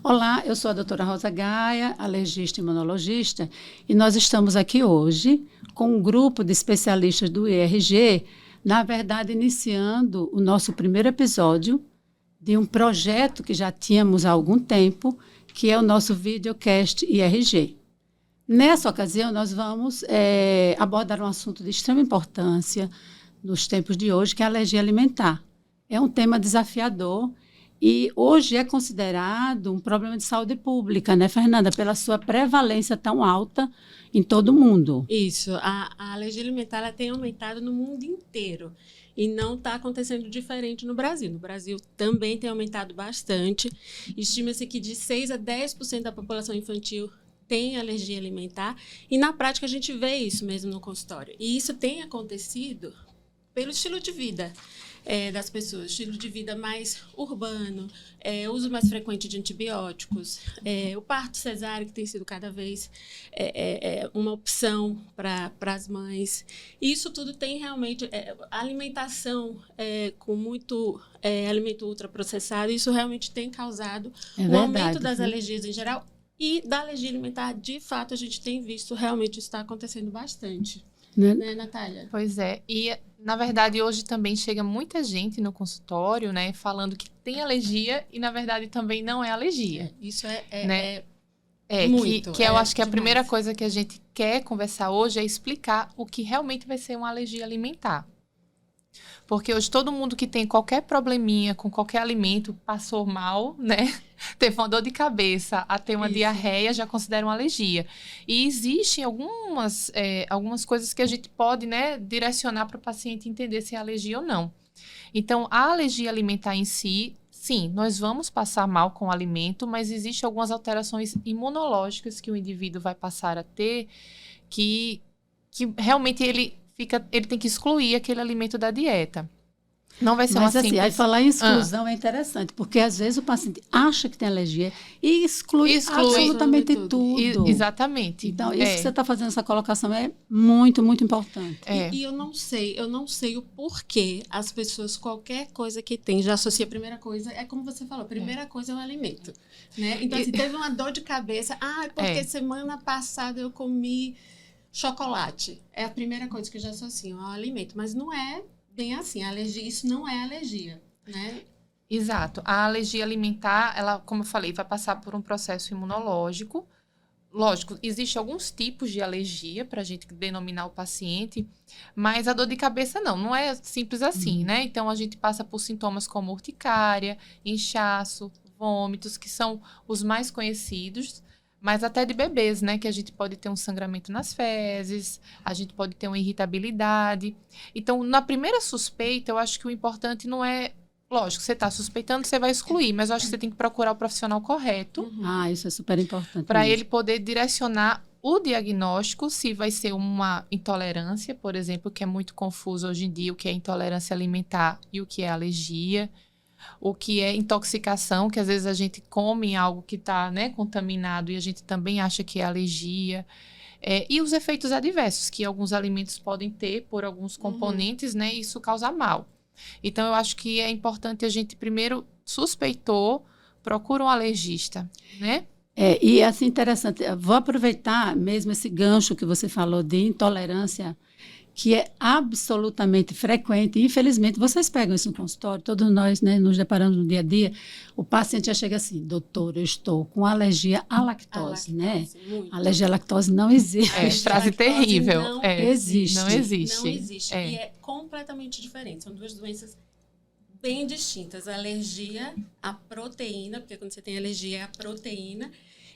Olá, eu sou a doutora Rosa Gaia, alergista e imunologista, e nós estamos aqui hoje com um grupo de especialistas do IRG, na verdade, iniciando o nosso primeiro episódio de um projeto que já tínhamos há algum tempo, que é o nosso videocast IRG. Nessa ocasião, nós vamos abordar um assunto de extrema importância nos tempos de hoje, que é a alergia alimentar. É um tema desafiador e hoje é considerado um problema de saúde pública, né, Fernanda? Pela sua prevalência tão alta em todo o mundo. Isso. A alergia alimentar ela tem aumentado no mundo inteiro e não está acontecendo diferente no Brasil. No Brasil também tem aumentado bastante. Estima-se que de 6 a 10% da população infantil tem alergia alimentar e, na prática, a gente vê isso mesmo no consultório. E isso tem acontecido pelo estilo de vida das pessoas, estilo de vida mais urbano, uso mais frequente de antibióticos, o parto cesáreo, que tem sido cada vez uma opção para as mães. Isso tudo tem realmente alimentação com muito alimento ultraprocessado, isso realmente tem causado um aumento das alergias em geral e da alergia alimentar, de fato, a gente tem visto realmente isso está acontecendo bastante. Né, Natália? Pois é, e na verdade hoje também chega muita gente no consultório, né, falando que tem alergia e na verdade também não é alergia. Isso né? Muito. Que eu acho que a primeira coisa que a gente quer conversar hoje é explicar o que realmente vai ser uma alergia alimentar. Porque hoje todo mundo que tem qualquer probleminha com qualquer alimento passou mal, né? Teve uma dor de cabeça, a ter uma diarreia, já considera uma alergia. E existem algumas coisas que a gente pode, né, direcionar para o paciente entender se é alergia ou não. Então, a alergia alimentar em si, sim, nós vamos passar mal com o alimento, mas existem algumas alterações imunológicas que o indivíduo vai passar a ter que realmente ele tem que excluir aquele alimento da dieta. Não vai ser uma simples... aí falar em exclusão é interessante, porque às vezes o paciente acha que tem alergia e exclui absolutamente tudo. Exatamente. Então, isso que você está fazendo, essa colocação é muito, muito importante. E eu não sei o porquê as pessoas, qualquer coisa que tem, já associa a primeira coisa, é como você falou, a primeira coisa é o alimento. Né? Então, assim, teve uma dor de cabeça, porque semana passada eu comi chocolate. É a primeira coisa que eu já associo ao alimento, mas não é bem assim. A alergia, isso não é alergia, né? Exato. A alergia alimentar, ela, como eu falei, vai passar por um processo imunológico. Lógico, existem alguns tipos de alergia para a gente denominar o paciente, mas a dor de cabeça não é simples assim, né? Então, a gente passa por sintomas como urticária, inchaço, vômitos, que são os mais conhecidos, mas até de bebês, né? Que a gente pode ter um sangramento nas fezes, a gente pode ter uma irritabilidade. Então, na primeira suspeita, eu acho que o importante não é... Lógico, você está suspeitando, você vai excluir, mas eu acho que você tem que procurar o profissional correto. Isso é super importante. Para ele poder direcionar o diagnóstico, se vai ser uma intolerância, por exemplo, que é muito confuso hoje em dia, o que é intolerância alimentar e o que é alergia. O que é intoxicação, que às vezes a gente come algo que está, né, contaminado e a gente também acha que é alergia. E os efeitos adversos que alguns alimentos podem ter por alguns componentes, né, e isso causa mal. Então, eu acho que é importante a gente primeiro suspeitou, procura um alergista, né? E assim, interessante, vou aproveitar mesmo esse gancho que você falou de intolerância, que é absolutamente frequente. Infelizmente, vocês pegam isso no consultório, todos nós, né, nos deparamos no dia a dia, o paciente já chega assim, doutor, eu estou com alergia à lactose, né? Muito. Alergia à lactose não existe. É frase terrível. Não existe. Não existe. Não existe. E é completamente diferente. São duas doenças bem distintas. A alergia à proteína, porque quando você tem alergia é a proteína,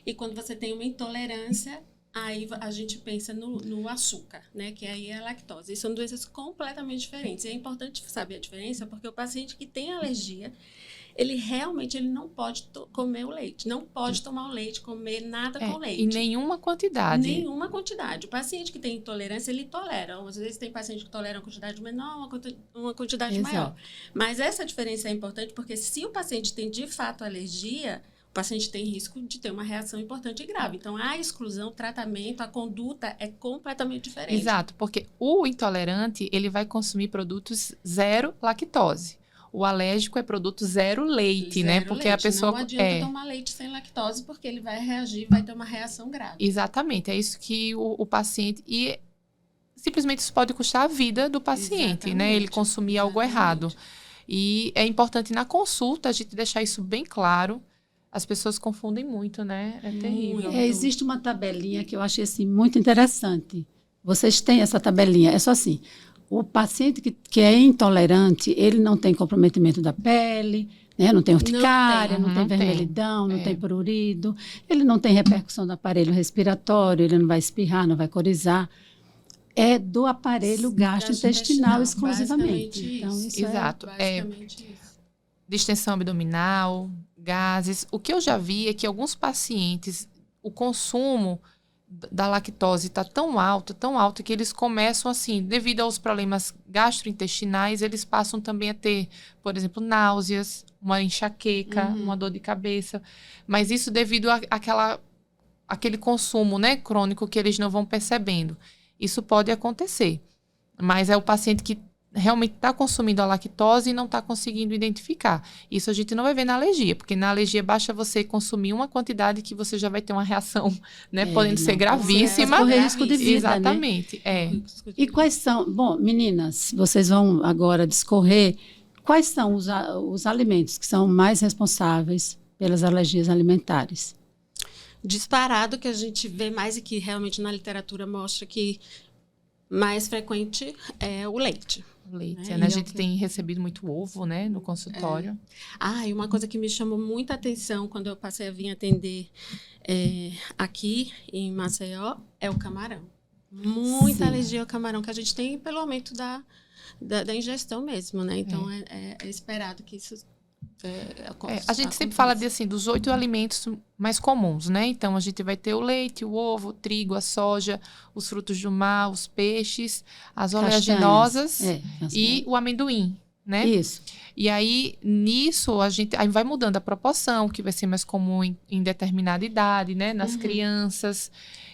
e quando você tem uma intolerância, aí a gente pensa no açúcar, né? Que aí é a lactose. E são doenças completamente diferentes. E é importante saber a diferença, porque o paciente que tem alergia, ele realmente não pode comer o leite. Não pode tomar o leite, comer nada com leite. Em nenhuma quantidade. Nenhuma quantidade. O paciente que tem intolerância, ele tolera. Às vezes tem paciente que tolera uma quantidade menor, uma quantidade maior. Mas essa diferença é importante, porque se o paciente tem, de fato, alergia... O paciente tem risco de ter uma reação importante e grave. Então, a exclusão, o tratamento, a conduta é completamente diferente. Exato, porque o intolerante, ele vai consumir produtos zero lactose. O alérgico é produto zero leite, né? Porque a pessoa... Não adianta tomar leite sem lactose, porque ele vai reagir, vai ter uma reação grave. Exatamente, é isso que o paciente... E simplesmente isso pode custar a vida do paciente, né? Ele consumir algo errado. E é importante na consulta a gente deixar isso bem claro. As pessoas confundem muito, né? É terrível. Existe uma tabelinha que eu achei assim, muito interessante. Vocês têm essa tabelinha, é só assim... O paciente que é intolerante, ele não tem comprometimento da pele, né? Não tem urticária, não tem vermelhidão, não tem prurido, ele não tem repercussão do aparelho respiratório, ele não vai espirrar, não vai corizar. É do aparelho gastrointestinal exclusivamente. Então, isso Exato. Basicamente isso. Distensão abdominal, gases. O que eu já vi é que alguns pacientes, o consumo da lactose está tão alto, que eles começam assim, devido aos problemas gastrointestinais, eles passam também a ter, por exemplo, náuseas, uma enxaqueca, uma dor de cabeça. Mas isso devido àquele consumo, né, crônico que eles não vão percebendo. Isso pode acontecer. Mas é o paciente que realmente está consumindo a lactose e não está conseguindo identificar. Isso a gente não vai ver na alergia, porque na alergia basta você consumir uma quantidade que você já vai ter uma reação, né, podendo ser gravíssima. Correr risco de vida, exatamente, né? E quais são... Bom, meninas, vocês vão agora discorrer quais são os alimentos que são mais responsáveis pelas alergias alimentares? Disparado, que a gente vê mais e que realmente na literatura mostra que mais frequente é o leite. Leite, né? A gente tem recebido muito ovo, né, no consultório. E uma coisa que me chamou muita atenção quando eu passei a vir atender aqui em Maceió é o camarão. Muita alergia ao camarão que a gente tem pelo aumento da ingestão mesmo, né? Então, é esperado que isso... a gente sempre fala dos 8 alimentos mais comuns, né? Então, a gente vai ter o leite, o ovo, o trigo, a soja, os frutos do mar, os peixes, as oleaginosas e o amendoim, né? Isso. E aí, nisso, aí vai mudando a proporção, que vai ser mais comum em determinada idade, né? Nas crianças.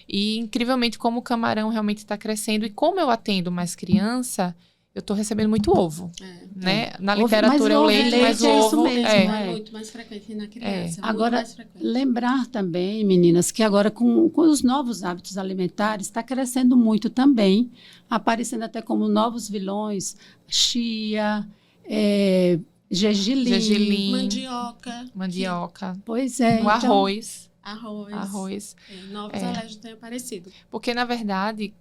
E, incrivelmente, como o camarão realmente está crescendo. E como eu atendo mais criança... Eu estou recebendo muito ovo, né? Na literatura é o leite, mas o ovo é muito mais frequente na criança. Agora, lembrar também, meninas, que agora com os novos hábitos alimentares está crescendo muito também, aparecendo até como novos vilões, chia, gergelim, mandioca. Pois é. O arroz. Novos alérgicos têm aparecido. Porque, na verdade,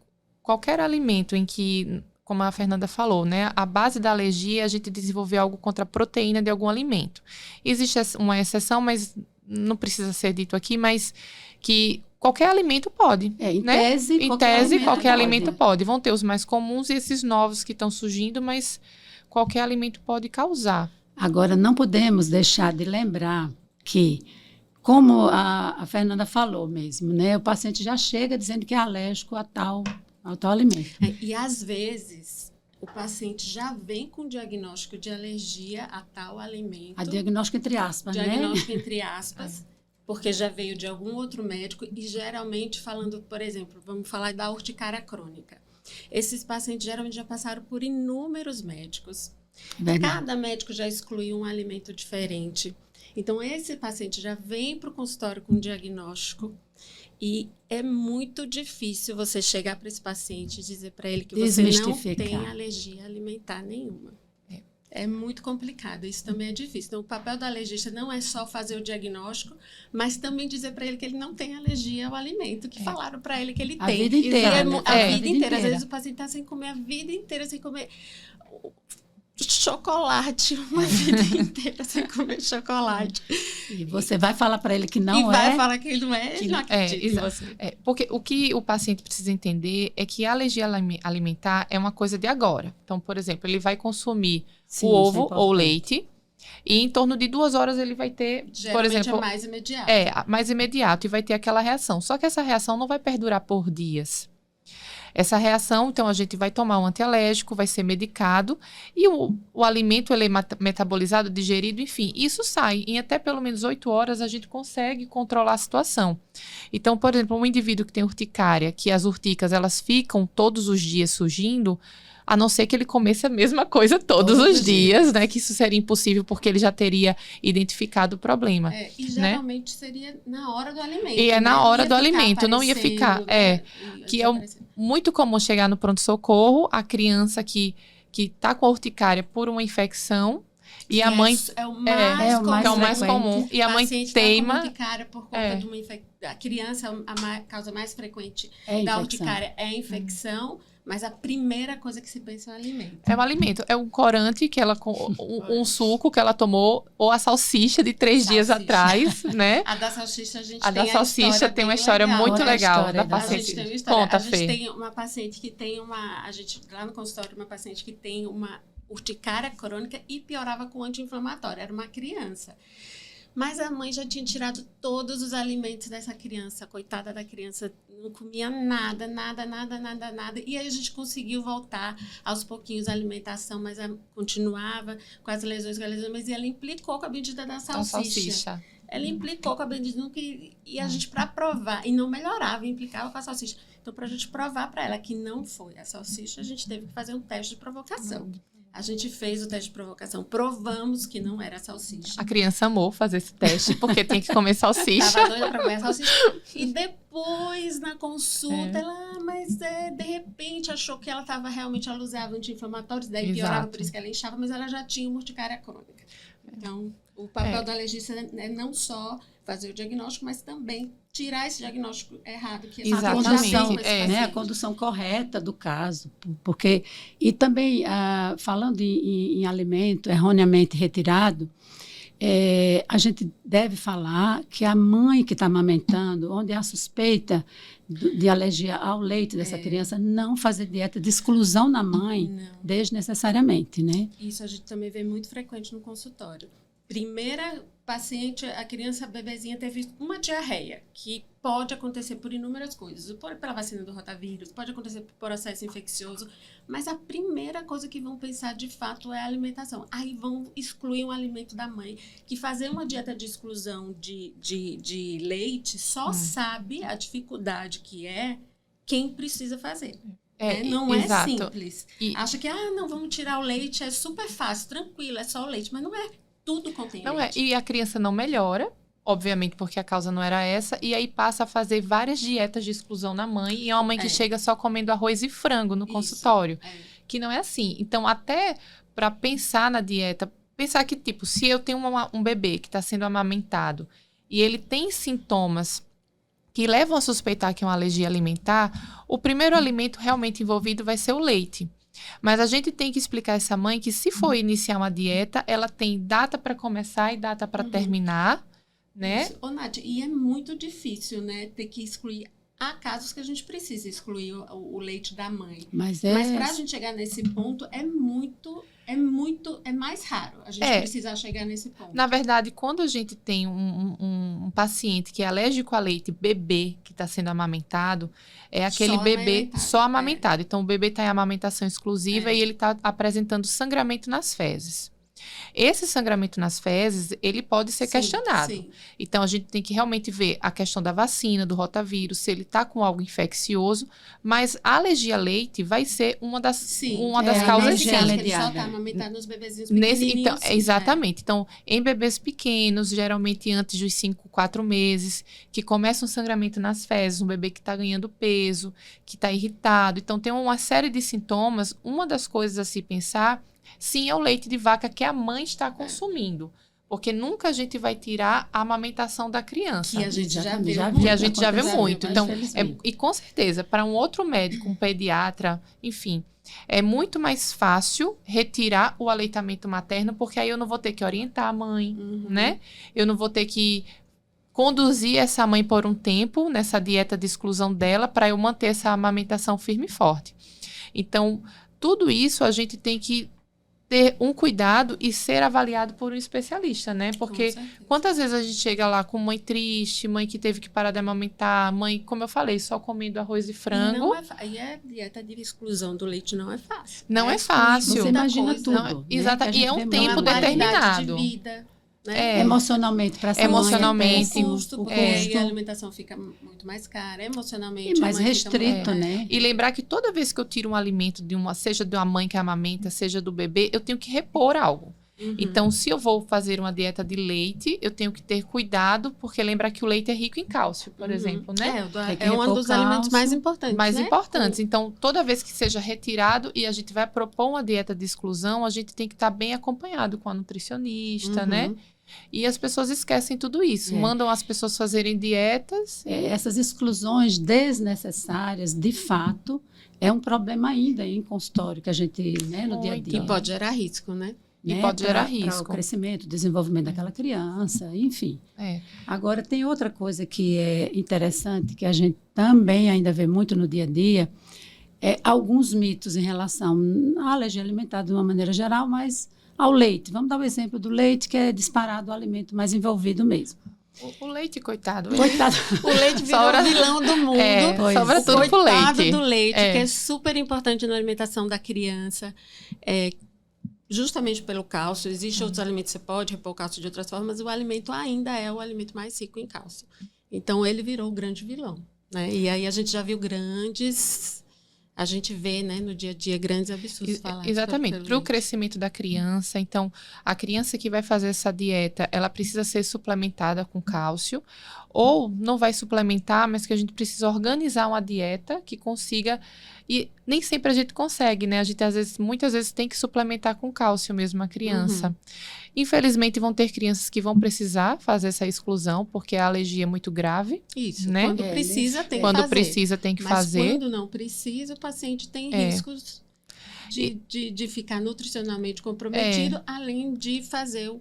qualquer alimento em que... Como a Fernanda falou, né? A base da alergia é a gente desenvolver algo contra a proteína de algum alimento. Existe uma exceção, mas não precisa ser dito aqui, mas que qualquer alimento pode. Em né? tese, qualquer alimento pode. Vão ter os mais comuns e esses novos que estão surgindo, mas qualquer alimento pode causar. Agora, não podemos deixar de lembrar que, como a Fernanda falou mesmo, né? O paciente já chega dizendo que é alérgico a tal alimento. E às vezes o paciente já vem com diagnóstico de alergia a tal alimento. A diagnóstico entre aspas, diagnóstico entre aspas, porque já veio de algum outro médico e geralmente falando, por exemplo, vamos falar da urticária crônica. Esses pacientes geralmente já passaram por inúmeros médicos. Verdade. Cada médico já excluiu um alimento diferente. Então, esse paciente já vem para o consultório com diagnóstico. E é muito difícil você chegar para esse paciente e dizer para ele que você não tem alergia alimentar nenhuma. É muito complicado, isso também é difícil. Então, o papel do alergista não é só fazer o diagnóstico, mas também dizer para ele que ele não tem alergia ao alimento, que falaram para ele que ele tem. A vida inteira. A vida inteira. Às vezes o paciente está sem comer a vida inteira, sem comer chocolate, uma vida inteira sem comer chocolate. E você vai falar para ele que não e vai falar que ele não é, ele não acredita em você. Porque o que o paciente precisa entender é que a alergia alimentar é uma coisa de agora. Então, por exemplo, ele vai consumir o ovo ou o leite e em torno de 2 horas ele vai ter, geralmente por exemplo... é mais imediato. Mais imediato e vai ter aquela reação. Só que essa reação não vai perdurar por dias. Essa reação, então, a gente vai tomar um antialérgico, vai ser medicado e o alimento ele é metabolizado, digerido, enfim, isso sai. Em até pelo menos 8 horas a gente consegue controlar a situação. Então, por exemplo, um indivíduo que tem urticária, que as urticas elas ficam todos os dias surgindo, a não ser que ele comesse a mesma coisa todos os dias, né? Que isso seria impossível porque ele já teria identificado o problema. E geralmente seria na hora do alimento. E né? na hora Ia do ficar alimento, não ia ficar. aparecendo, né? Que é muito comum chegar no pronto-socorro, a criança que tá com a urticária por uma infecção, e a mãe... É o mais comum. E a mãe teima... Tá com urticária por conta de uma infecção. A criança, a causa mais frequente da urticária é a infecção, mas a primeira coisa que se pensa é o alimento. É o alimento. É um corante que ela... um suco que ela tomou, ou a salsicha de 3 dias atrás, né? A da salsicha a gente a da salsicha tem uma história muito legal da paciente. Conta, Fê. A gente tem uma paciente que tem lá no consultório, uma paciente que tem uma urticária crônica e piorava com anti-inflamatório. Era uma criança. Mas a mãe já tinha tirado todos os alimentos dessa criança. Coitada da criança, não comia nada. E aí a gente conseguiu voltar aos pouquinhos a alimentação, mas continuava com as lesões, mas ela implicou com a bendita da salsicha. Ela implicou com a bendita e a gente, para provar, e não melhorava, implicava com a salsicha. Então, para a gente provar para ela que não foi a salsicha, a gente teve que fazer um teste de provocação. A gente fez o teste de provocação, provamos que não era salsicha. A criança amou fazer esse teste, porque tinha que comer salsicha. Tava doida pra comer salsicha. E depois, na consulta, ela, de repente, achou que ela estava realmente, ela usava anti-inflamatórios, daí piorava, por isso que ela inchava, mas ela já tinha uma urticária crônica. Então, o papel do alergista é não só fazer o diagnóstico, mas também tirar esse diagnóstico errado. Que a condução correta do caso. Porque, e também, falando em alimento erroneamente retirado, a gente deve falar que a mãe que está amamentando, onde há suspeita de alergia ao leite dessa criança, não fazer dieta de exclusão na mãe desnecessariamente, né? Isso a gente também vê muito frequente no consultório. Primeira paciente, a criança, a bebezinha, teve uma diarreia, que pode acontecer por inúmeras coisas. Pela vacina do rotavírus, pode acontecer por processo infeccioso, mas a primeira coisa que vão pensar, de fato, é a alimentação. Aí vão excluir um alimento da mãe, que fazer uma dieta de exclusão de leite só sabe a dificuldade que é quem precisa fazer. Não é simples. Acha que, não, vamos tirar o leite, é super fácil, tranquilo, é só o leite, mas não é. Tudo contém leite. E a criança não melhora, obviamente porque a causa não era essa, e aí passa a fazer várias dietas de exclusão na mãe, e é uma mãe que chega só comendo arroz e frango no consultório, que não é assim. Então, até para pensar na dieta, pensar que, tipo, se eu tenho um bebê que está sendo amamentado, e ele tem sintomas que levam a suspeitar que é uma alergia alimentar, o primeiro alimento realmente envolvido vai ser o leite. Mas a gente tem que explicar a essa mãe que, se for iniciar uma dieta, ela tem data para começar e data para terminar, né? Ô, Nádia, e é muito difícil, né? Ter que excluir. Há casos que a gente precisa excluir o leite da mãe. Mas para a gente chegar nesse ponto, é mais raro a gente precisar chegar nesse ponto. Na verdade, quando a gente tem um paciente que é alérgico a leite, bebê que está sendo amamentado, é aquele bebê só amamentado. Então, o bebê está em amamentação exclusiva e ele está apresentando sangramento nas fezes. Esse sangramento nas fezes, ele pode ser questionado. Sim. Então, a gente tem que realmente ver a questão da vacina, do rotavírus, se ele está com algo infeccioso, mas a alergia a leite vai ser uma das causas, sim. Ele só está amamentando nos bebezinhos pequenininhos. Então, exatamente. Então, em bebês pequenos, geralmente antes dos 5, 4 meses, que começa um sangramento nas fezes, um bebê que está ganhando peso, que está irritado. Então, tem uma série de sintomas. Uma das coisas a se pensar, sim, é o leite de vaca que a mãe está consumindo. Porque nunca a gente vai tirar a amamentação da criança. Que a gente já vê muito. Então, e com certeza, para um outro médico, um pediatra, enfim, é muito mais fácil retirar o aleitamento materno, porque aí eu não vou ter que orientar a mãe, né? Eu não vou ter que conduzir essa mãe por um tempo nessa dieta de exclusão dela para eu manter essa amamentação firme e forte. Então, tudo isso a gente tem que ter um cuidado e ser avaliado por um especialista, né? Porque quantas vezes a gente chega lá com mãe triste, mãe que teve que parar de amamentar, mãe, como eu falei, só comendo arroz e frango. E a dieta de exclusão do leite não é fácil. Não é fácil. Você imagina tudo. Exato. E é um tempo determinado. De vida. né? Emocionalmente para essa Emocionalmente, mãe, O custo, porque aí a alimentação fica muito mais cara, emocionalmente. e mais a mãe fica muito- restrito, né? E lembrar que toda vez que eu tiro um alimento seja de uma mãe que amamenta, seja do bebê, eu tenho que repor algo. Uhum. Então, se eu vou fazer uma dieta de leite, eu tenho que ter cuidado, porque lembrar que o leite é rico em cálcio, por exemplo, né? Tem que É um repor dos alimentos cálcio. mais importantes, Mais né? importantes. Então, toda vez que seja retirado e a gente vai propor uma dieta de exclusão, a gente tem que estar bem acompanhado com a nutricionista, Uhum. né? E as pessoas esquecem tudo isso. Mandam as pessoas fazerem dietas. Essas exclusões desnecessárias, de fato, é um problema ainda em consultório que a gente, né, no dia a dia. E pode gerar risco, né? E né, pode gerar para risco. o crescimento, desenvolvimento daquela criança, enfim. Agora, tem outra coisa que é interessante, que a gente também ainda vê muito no dia a dia, alguns mitos em relação à alergia alimentar de uma maneira geral, mas ao leite. Vamos dar o exemplo do leite, que é disparado o alimento mais envolvido mesmo. O leite, coitado. Coitado. O leite virou Sobra- o vilão do mundo. Sobra tudo pro Coitado leite. do leite, que é super importante na alimentação da criança. Justamente pelo cálcio. Existem outros alimentos que você pode repor cálcio de outras formas, mas o alimento ainda é o alimento mais rico em cálcio. Então, ele virou o grande vilão, né? E aí a gente já viu a gente vê, né, no dia a dia, grandes absurdos falados. Exatamente, para o leite. crescimento da criança. Então, a criança que vai fazer essa dieta, ela precisa ser suplementada com cálcio, ou não vai suplementar, mas que a gente precisa organizar uma dieta que consiga, e nem sempre a gente consegue, né? A gente, muitas vezes, tem que suplementar com cálcio mesmo a criança. Infelizmente, vão ter crianças que vão precisar fazer essa exclusão, porque a alergia é muito grave. Isso, né? quando precisa, tem que Quando fazer. precisa, tem que Mas fazer. quando não precisa, o paciente tem riscos de ficar nutricionalmente comprometido, além de fazer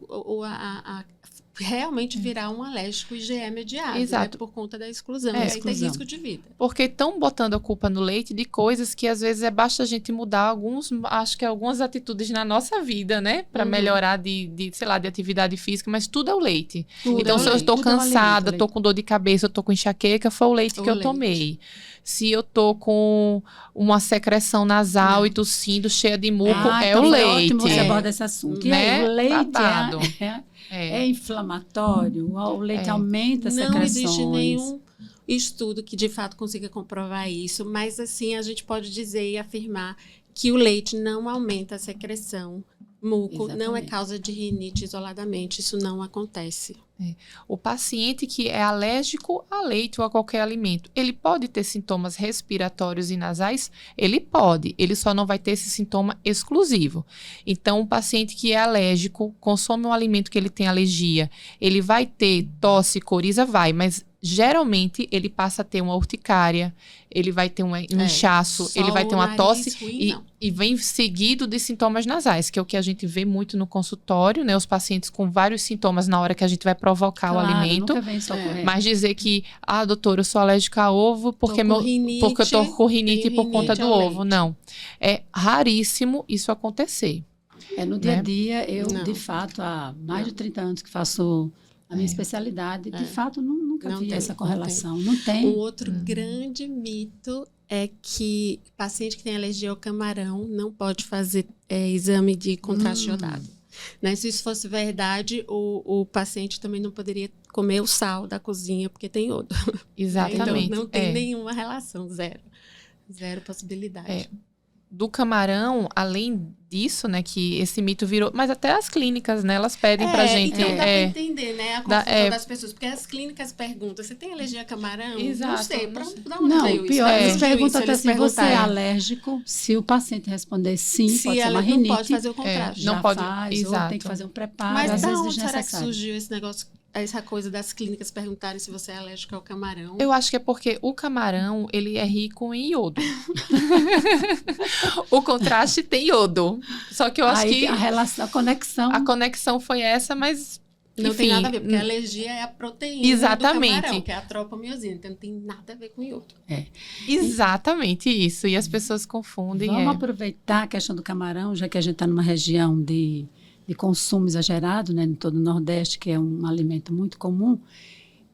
realmente virar um alérgico IgE imediato, Exato. né, por conta da exclusão. É, E aí exclusão. tem risco de vida. Porque estão botando a culpa no leite de coisas que às vezes basta a gente mudar algumas atitudes na nossa vida, né? Para melhorar sei lá, de atividade física, mas tudo é o leite. Tudo Então, é o se eu leite. estou Tudo é o cansada, alimento, estou com dor de cabeça, estou com enxaqueca, foi o leite que eu tomei. Se eu tô com uma secreção nasal e tossindo, cheia de muco, é então o foi leite. ótimo você abordar esse assunto. E Né? aí, o leite Babado. é inflamatório, o leite aumenta as Não secreções. existe nenhum estudo que de fato consiga comprovar isso, mas assim a gente pode dizer e afirmar que o leite não aumenta a secreção. Muco não é Exatamente. causa de rinite isoladamente, isso não acontece. O paciente que é alérgico a leite ou a qualquer alimento, ele pode ter sintomas respiratórios e nasais? Ele pode, ele só não vai ter esse sintoma exclusivo. Então, o paciente que é alérgico, consome um alimento que ele tem alergia, ele vai ter tosse, coriza? Vai, mas geralmente ele passa a ter uma urticária, ele vai ter um inchaço, só ele vai ter o uma nariz tosse ruim, não. e vem seguido de sintomas nasais, que é o que a gente vê muito no consultório, né? Os pacientes com vários sintomas na hora que a gente vai provocar o alimento. Nunca vem só correto. Mas dizer que, doutora, eu sou alérgica a ovo porque eu tô com rinite por conta do ovo. Não. É raríssimo isso acontecer. No dia a né? dia, eu, de fato, há mais de 30 anos que faço a minha especialidade, de fato, nunca Não vi tem, essa não correlação. Não tem. Um outro grande mito é que paciente que tem alergia ao camarão não pode fazer exame de contraste iodado. Né? Se isso fosse verdade, o paciente também não poderia comer o sal da cozinha, porque tem iodo. Exatamente. Então, não tem nenhuma relação, zero possibilidade. Do camarão, além disso, né, que esse mito virou... Mas até as clínicas, né, elas pedem pra gente... Então dá pra entender, né, a confusão das pessoas. Porque as clínicas perguntam, você tem alergia a camarão? Exato. Não sei, da onde Não, veio pior, isso? eles perguntam até se você é perguntarem. alérgico. Se o paciente responder sim, Se pode ser ela uma rinite. não pode fazer o contraste. Já não pode, faz, ou tem que fazer um preparo, Mas às da vezes onde será que desnecessário. surgiu esse negócio, essa coisa das clínicas perguntarem se você é alérgico ao camarão? Eu acho que é porque o camarão, ele é rico em iodo. O contraste tem iodo. Só que eu acho que a conexão foi essa, mas não enfim, tem nada a ver, porque a alergia é a proteína Exatamente. do camarão, que é a tropomiosina, então não tem nada a ver com iodo. Exatamente isso. E as pessoas confundem. Vamos aproveitar a questão do camarão, já que a gente está numa região de consumo exagerado, né, em todo o Nordeste, que é um alimento muito comum,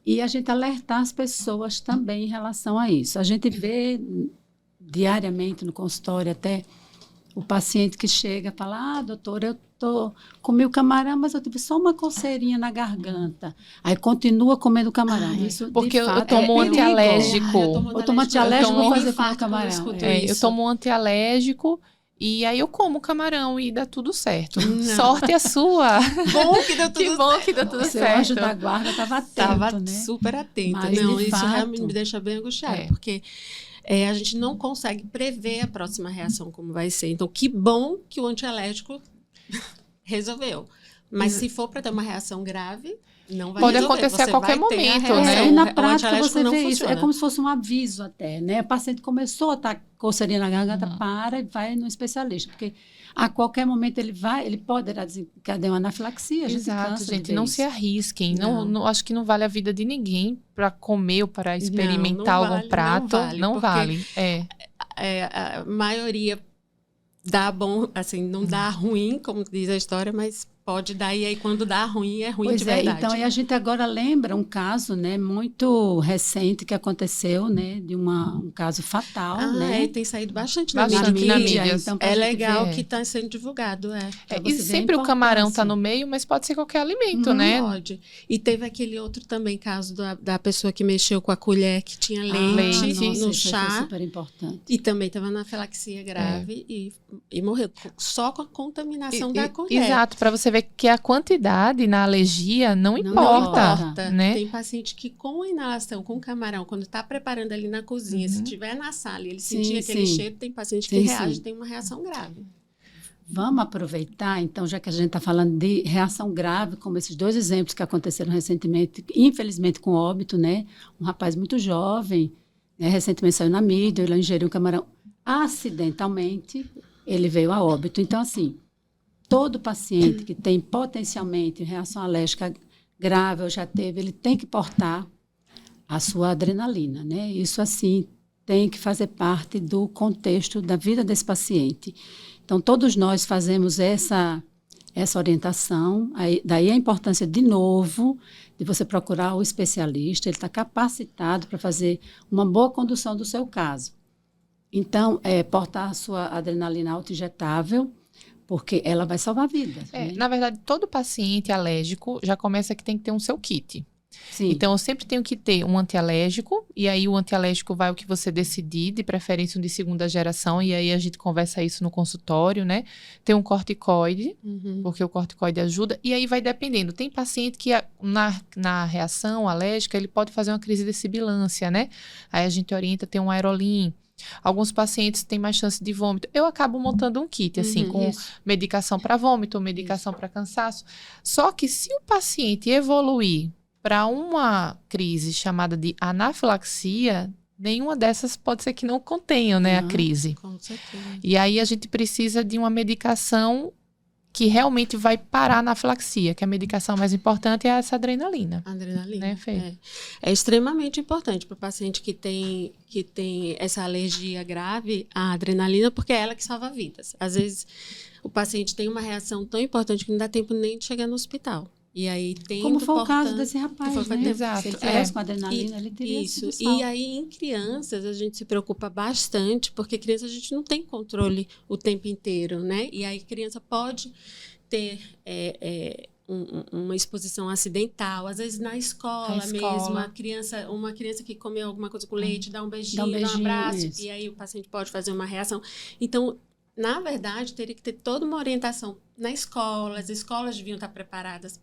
e a gente alertar as pessoas também em relação a isso. A gente vê diariamente no consultório até O paciente que chega e fala, doutora, comi o camarão, mas eu tive só uma coceirinha na garganta. Aí continua comendo o camarão. Isso, porque de fato, eu tomo um antialérgico. Eu tomo antialérgico, vou fazer com o camarão. Eu tomo um antialérgico e aí eu como camarão e dá tudo certo. Sorte a sua. Bom que deu tudo que bom que deu tudo Seu certo. anjo da guarda estava atento, né? Super atento. Mas, não, isso fato, realmente me deixa bem angustiada, porque a gente não consegue prever a próxima reação como vai ser. Então, que bom que o antialérgico resolveu. Mas se for para ter uma reação grave, não vai Pode resolver. acontecer a qualquer momento, né? E na prática você vê funciona. isso, é como se fosse um aviso até, né? O paciente começou a estar coceirinha na garganta, para e vai no especialista, porque a qualquer momento ele poderá desencadear uma anafilaxia. Exato, gente, não isso. se arrisquem. Não, acho que não vale a vida de ninguém para comer ou para experimentar algum prato. Não vale. A maioria dá bom, assim, não dá ruim, como diz a história, mas pode dar, e aí quando dá ruim, é ruim de verdade. Então, e a gente agora lembra um caso, né, muito recente que aconteceu, né, de um caso fatal, né? Tem saído bastante na mídia. Então, é legal que está sendo divulgado, E sempre o camarão está no meio, mas pode ser qualquer alimento, né? Pode. E teve aquele outro também caso da pessoa que mexeu com a colher, que tinha leite no chá. Foi super importante. E também estava na anafilaxia grave e morreu só com a contaminação da colher. Exato, para você ver que a quantidade na alergia não importa, né? Tem paciente que com a inalação, com o camarão, quando está preparando ali na cozinha, se estiver na sala e ele sentir aquele cheiro, tem paciente que reage, tem uma reação grave. Vamos aproveitar, então, já que a gente está falando de reação grave, como esses 2 exemplos que aconteceram recentemente, infelizmente com óbito, né? Um rapaz muito jovem, né? Recentemente saiu na mídia, ele ingeriu um camarão acidentalmente, ele veio a óbito. Então, assim, todo paciente que tem potencialmente reação alérgica grave ou já teve, ele tem que portar a sua adrenalina, né? Isso, assim, tem que fazer parte do contexto da vida desse paciente. Então, todos nós fazemos essa orientação. Daí a importância, de novo, de você procurar o especialista. Ele está capacitado para fazer uma boa condução do seu caso. Então, portar a sua adrenalina autoinjetável, porque ela vai salvar vidas. Né? Na verdade, todo paciente alérgico já começa que tem que ter um seu kit. Sim. Então, eu sempre tenho que ter um antialérgico, e aí o antialérgico vai o que você decidir, de preferência um de 2ª geração, e aí a gente conversa isso no consultório, né? Tem um corticoide, porque o corticoide ajuda, e aí vai dependendo. Tem paciente que na reação alérgica, ele pode fazer uma crise de sibilância, né? Aí a gente orienta, tem um aerolim. Alguns pacientes têm mais chance de vômito. Eu acabo montando um kit, assim, com medicação para vômito, medicação para cansaço. Só que se o paciente evoluir para uma crise chamada de anafilaxia, nenhuma dessas pode ser que não contenha, né, a crise. Com certeza. E aí a gente precisa de uma medicação que realmente vai parar a anafilaxia, que a medicação mais importante é essa adrenalina. Adrenalina. Né, Fê? É extremamente importante para o paciente que tem essa alergia grave à adrenalina, porque é ela que salva vidas. Às vezes, o paciente tem uma reação tão importante que não dá tempo nem de chegar no hospital. E aí tem como foi o caso desse rapaz, né? Exato. Se ele tivesse com adrenalina, ele teria isso. sido E aí, em crianças, a gente se preocupa bastante, porque criança a gente não tem controle o tempo inteiro, né? E aí, criança pode ter uma exposição acidental, às vezes na escola mesmo, uma criança que comeu alguma coisa com leite, dá um beijinho, dá um abraço, e aí o paciente pode fazer uma reação. Então, na verdade, teria que ter toda uma orientação na escola, as escolas deviam estar preparadas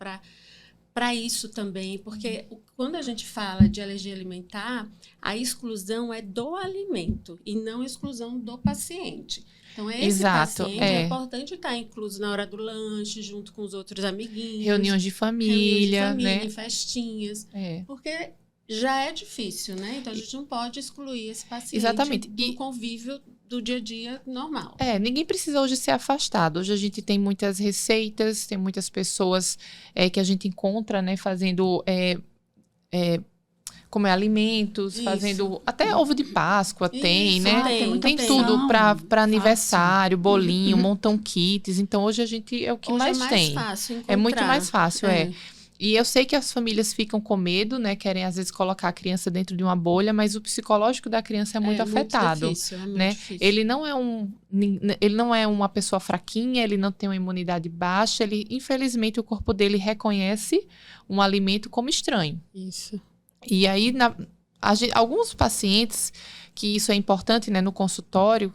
para isso também, porque quando a gente fala de alergia alimentar, a exclusão é do alimento e não exclusão do paciente. Então, esse paciente é importante estar incluso na hora do lanche, junto com os outros amiguinhos. Reuniões de família, né? Em festinhas. Porque já é difícil, né? Então, a gente não pode excluir esse paciente do convívio do dia a dia normal. Ninguém precisa hoje ser afastado. Hoje a gente tem muitas receitas, tem muitas pessoas que a gente encontra, né, fazendo como alimentos, fazendo até ovo de Páscoa tem, né? Tem tudo para aniversário, bolinho, montam kits. Então hoje a gente é o que hoje mais é mais tem. Fácil encontrar. É muito mais fácil, E eu sei que as famílias ficam com medo, né? Querem, às vezes, colocar a criança dentro de uma bolha, mas o psicológico da criança é muito afetado. Difícil, é muito né? difícil. Ele não é uma pessoa fraquinha, ele não tem uma imunidade baixa, infelizmente, o corpo dele reconhece um alimento como estranho. Isso. E aí, alguns pacientes, que isso é importante, né, no consultório,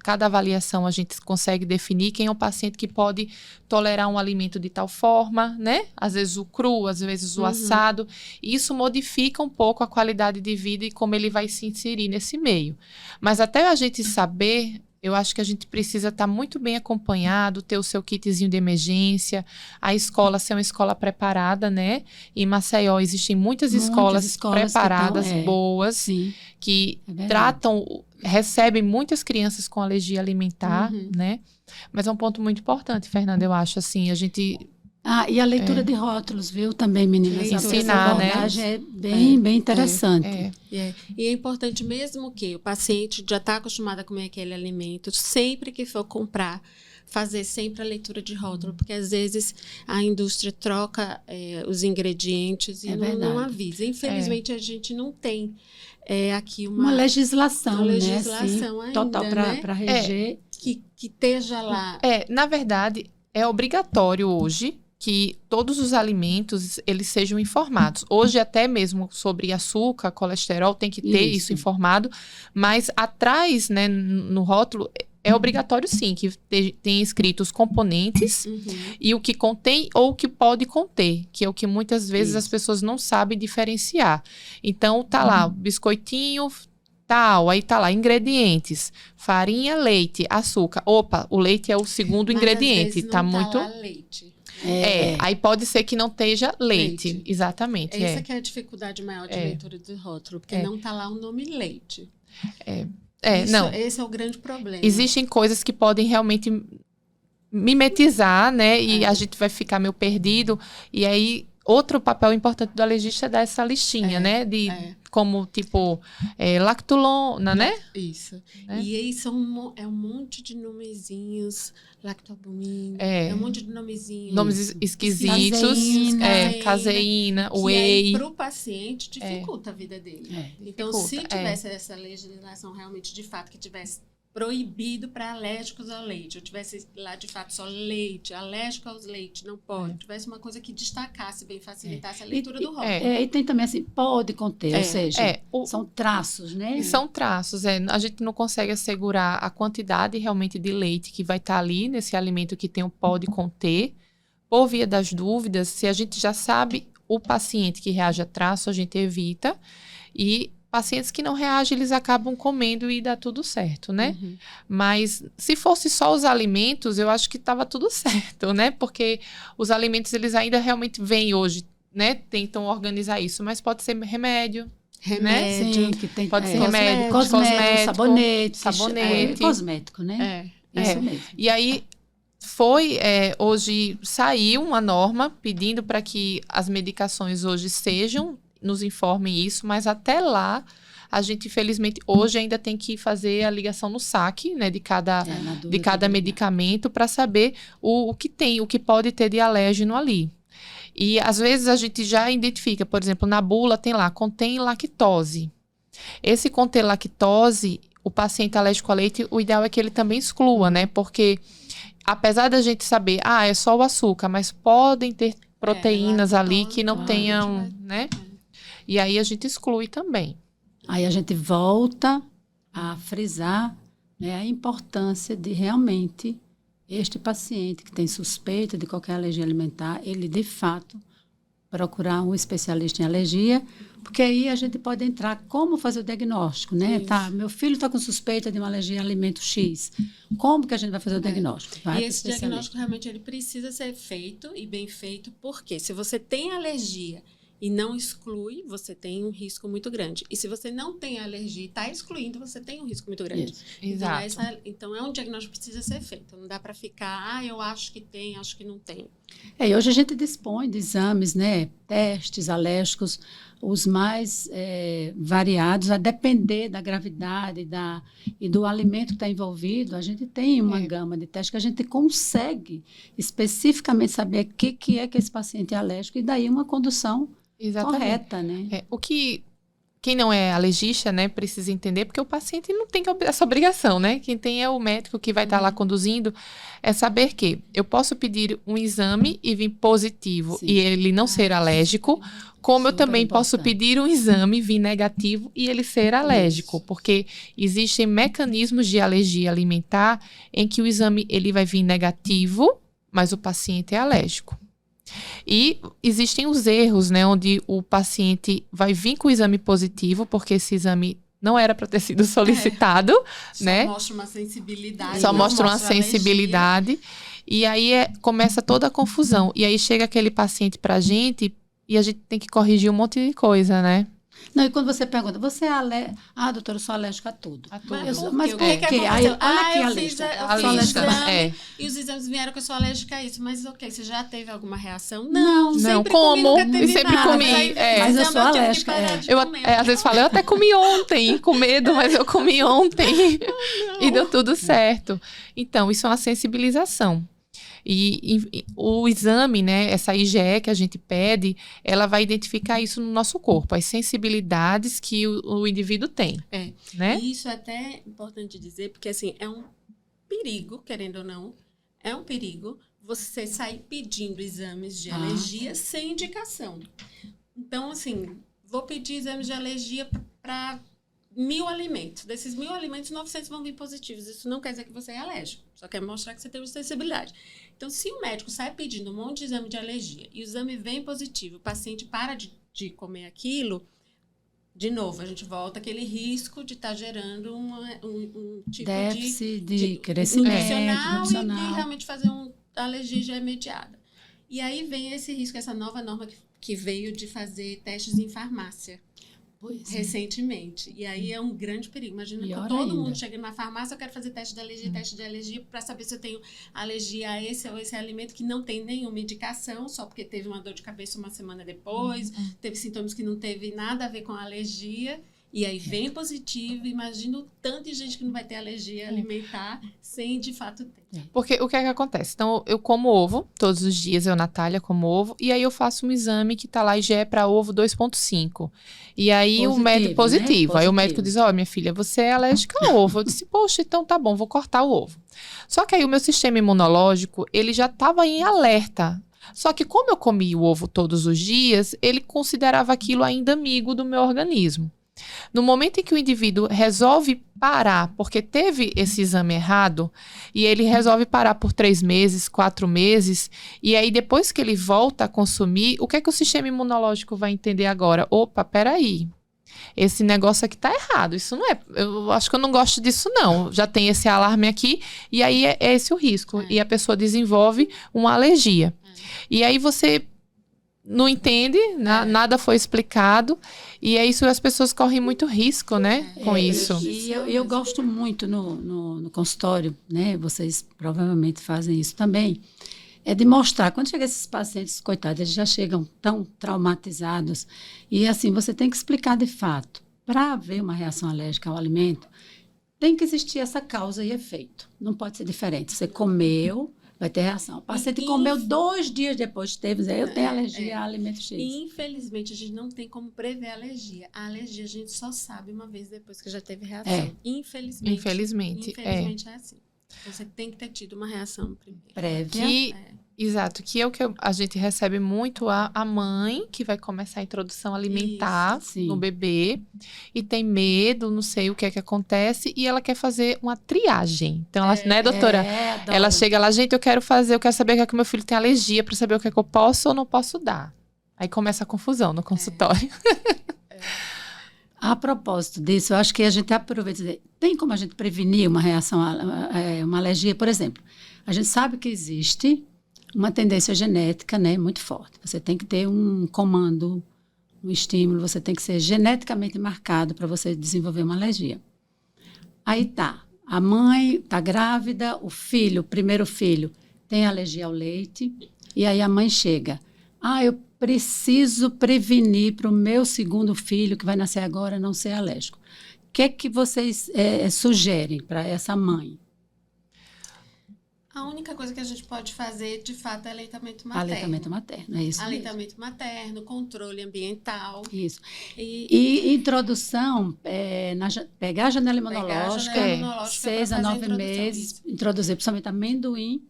cada avaliação a gente consegue definir quem é o paciente que pode tolerar um alimento de tal forma, né? Às vezes o cru, às vezes o assado. E isso modifica um pouco a qualidade de vida e como ele vai se inserir nesse meio. Mas até a gente saber, eu acho que a gente precisa estar muito bem acompanhado, ter o seu kitzinho de emergência, a escola ser uma escola preparada, né? Em Maceió existem muitas escolas preparadas, boas, sim, que recebem muitas crianças com alergia alimentar, né? Mas é um ponto muito importante, Fernanda, eu acho, assim, a gente... e a leitura de rótulos, viu, também, meninas? Ensinar, essa abordagem é bem interessante. E é importante mesmo que o paciente já está acostumado a comer aquele alimento, sempre que for comprar, fazer sempre a leitura de rótulo, porque às vezes a indústria troca os ingredientes e não avisa. Infelizmente, a gente não tem aqui uma legislação, né? Assim, ainda, total para reger. Que esteja lá. Na verdade, é obrigatório hoje que todos os alimentos, eles sejam informados. Hoje, até mesmo sobre açúcar, colesterol, tem que ter isso informado, mas atrás, né, no rótulo, é obrigatório sim, que tenha escrito os componentes e o que contém ou o que pode conter, que é o que muitas vezes as pessoas não sabem diferenciar. Então, tá lá, biscoitinho tal, aí tá lá, ingredientes, farinha, leite, açúcar. Opa, o leite é o segundo ingrediente, às vezes tá não muito... Tá lá leite. Aí pode ser que não esteja leite. Exatamente. Essa que é a dificuldade maior de leitura do rótulo, porque não tá lá o nome leite. Esse é o grande problema. Existem coisas que podem realmente mimetizar, né? E a gente vai ficar meio perdido. E aí, outro papel importante do alergista é dar essa listinha, né? Como, tipo, lactulona, né? Isso. E aí é um monte de nomezinhos, lactobumina, um monte de nomezinhos. Nomes esquisitos. Caseína, whey. Para o paciente dificulta a vida dele. Então, se tivesse essa legislação realmente, de fato, que tivesse proibido para alérgicos ao leite, ou tivesse lá de fato só leite, alérgico aos leites, não pode, tivesse uma coisa que destacasse bem, facilitasse a leitura do rótulo. E tem também assim, pode conter, ou seja, são traços, né? São traços, a gente não consegue assegurar a quantidade realmente de leite que vai estar ali nesse alimento que tem o pode conter. Por via das dúvidas, se a gente já sabe o paciente que reage a traço, a gente evita, e pacientes que não reagem, eles acabam comendo e dá tudo certo, né? Mas se fosse só os alimentos, eu acho que estava tudo certo, né? Porque os alimentos, eles ainda realmente vêm hoje, né? Tentam organizar isso, mas pode ser remédio. Né? Sim, que tem, pode ser remédio, cosmético, sabonete. Cosmético, né? Isso mesmo. E aí, hoje saiu uma norma pedindo para que as medicações hoje nos informem isso, mas até lá, a gente, infelizmente, hoje ainda tem que fazer a ligação no saque, né, de cada medicamento para saber o que tem, o que pode ter de alérgeno ali. E, às vezes, a gente já identifica, por exemplo, na bula contém lactose. Esse contém lactose, o paciente alérgico a leite, o ideal é que ele também exclua, né, porque apesar da gente saber, é só o açúcar, mas podem ter proteínas ali que não tenham, né? E aí a gente exclui também. Aí a gente volta a frisar, né, a importância de realmente este paciente que tem suspeita de qualquer alergia alimentar, ele de fato procurar um especialista em alergia, porque aí a gente pode entrar como fazer o diagnóstico, né? Tá, meu filho está com suspeita de uma alergia a alimento X. Como que a gente vai fazer o diagnóstico? E esse diagnóstico realmente ele precisa ser feito e bem feito, porque se você tem alergia e não exclui, você tem um risco muito grande. E se você não tem alergia e está excluindo, você tem um risco muito grande. Exato. Então, é um diagnóstico que precisa ser feito. Não dá para ficar, eu acho que tem, acho que não tem. E hoje a gente dispõe de exames, né, testes alérgicos, os mais variados, a depender da gravidade e do alimento que está envolvido. A gente tem uma gama de testes que a gente consegue especificamente saber o que é que esse paciente é alérgico e daí uma condução correta, né? Quem não é alergista, né, precisa entender, porque o paciente não tem essa obrigação, né? Quem tem é o médico que vai estar lá conduzindo, é saber que eu posso pedir um exame e vir positivo e ele não ser alérgico, como eu também posso pedir um exame e vir negativo e ele ser alérgico, porque existem mecanismos de alergia alimentar em que o exame ele vai vir negativo, mas o paciente é alérgico. E existem os erros, né, onde o paciente vai vir com o exame positivo, porque esse exame não era para ter sido solicitado, né? Só mostra uma sensibilidade. Só mostra uma sensibilidade. E aí começa toda a confusão. E aí chega aquele paciente pra gente e a gente tem que corrigir um monte de coisa, né? Não, e quando você pergunta, você é alérgico? Ah, doutora, eu sou alérgica a tudo. A tudo. Mas por que quê? aconteceu? Olha aqui a eu lista. fiz o exame e os exames vieram que eu sou alérgica a isso. Mas ok, você já teve alguma reação? Não, sempre comi, nunca teve sempre nada. comi. Mas eu sou alérgica. Eu às vezes falo, eu até comi ontem, com medo, mas eu comi ontem. E deu tudo certo. Então, isso é uma sensibilização. E o exame, né, essa IgE que a gente pede, ela vai identificar isso no nosso corpo, as sensibilidades que o indivíduo tem. Né? E isso é até importante dizer, porque assim, é um perigo, querendo ou não, é um perigo você sair pedindo exames de alergia sem indicação. Então, assim, vou pedir exames de alergia para 1.000 alimentos. Desses 1.000 alimentos, 900 vão vir positivos. Isso não quer dizer que você é alérgico. Só quer mostrar que você tem uma sensibilidade. Então, se o médico sai pedindo um monte de exame de alergia e o exame vem positivo, o paciente para de comer aquilo, de novo, a gente volta àquele risco de estar gerando um tipo déficit de crescimento nutricional e realmente fazer uma alergia já imediata. E aí vem esse risco, essa nova norma que veio de fazer testes em farmácia. Recentemente. E aí é um grande perigo. Imagina que todo mundo chega na farmácia, eu quero fazer teste de alergia para saber se eu tenho alergia a esse ou esse alimento que não tem nenhuma indicação, só porque teve uma dor de cabeça uma semana depois, teve sintomas que não teve nada a ver com a alergia. E aí vem positivo, imagina o tanto de gente que não vai ter alergia alimentar sem de fato ter. Porque o que é que acontece? Então, eu como ovo, todos os dias eu, Natália, como ovo, e aí eu faço um exame que tá lá, IgE para ovo 2,5. E aí o médico, positivo. Aí o médico diz, minha filha, você é alérgica a ovo. Eu disse, poxa, então tá bom, vou cortar o ovo. Só que aí o meu sistema imunológico, ele já tava em alerta. Só que como eu comi o ovo todos os dias, ele considerava aquilo ainda amigo do meu organismo. No momento em que o indivíduo resolve parar, porque teve esse exame errado, e ele resolve parar por 3 meses, 4 meses, e aí depois que ele volta a consumir, o que é que o sistema imunológico vai entender agora? Opa, peraí, esse negócio aqui tá errado, isso não é, eu acho que eu não gosto disso não, já tem esse alarme aqui, e aí é esse o risco, e a pessoa desenvolve uma alergia. E aí você não entende, nada foi explicado, e é isso, as pessoas correm muito risco, né, com isso. E eu gosto muito no consultório, né, vocês provavelmente fazem isso também, é de mostrar, quando chega esses pacientes, coitados, eles já chegam tão traumatizados, e assim, você tem que explicar de fato, para haver uma reação alérgica ao alimento, tem que existir essa causa e efeito, não pode ser diferente, você comeu, vai ter reação. O paciente comeu 2 dias depois, eu tenho alergia a alimento X. Infelizmente, a gente não tem como prever a alergia. A alergia a gente só sabe uma vez depois que já teve reação. Infelizmente é assim. Você tem que ter tido uma reação primeiro. Prévia. Exato, que é o que a gente recebe muito, a mãe que vai começar a introdução alimentar no bebê e tem medo, não sei o que é que acontece, e ela quer fazer uma triagem. Então, ela, né, doutora? Ela chega lá, gente, eu quero saber o que é que meu filho tem alergia, para saber o que é que eu posso ou não posso dar. Aí começa a confusão no consultório. A propósito disso, eu acho que a gente aproveita e dizer, tem como a gente prevenir uma reação, uma alergia? Por exemplo, a gente sabe que existe uma tendência genética, né, muito forte. Você tem que ter um comando, um estímulo, você tem que ser geneticamente marcado para você desenvolver uma alergia. Aí tá, a mãe está grávida, o primeiro filho, tem alergia ao leite. E aí a mãe chega, eu preciso prevenir para o meu segundo filho, que vai nascer agora, não ser alérgico. O que vocês sugerem para essa mãe? A única coisa que a gente pode fazer, de fato, é aleitamento materno. Aleitamento materno, é isso Aleitamento materno, controle ambiental. Isso. E introdução, pegar a janela imunológica, 6 a 9 meses, introduzir principalmente amendoim.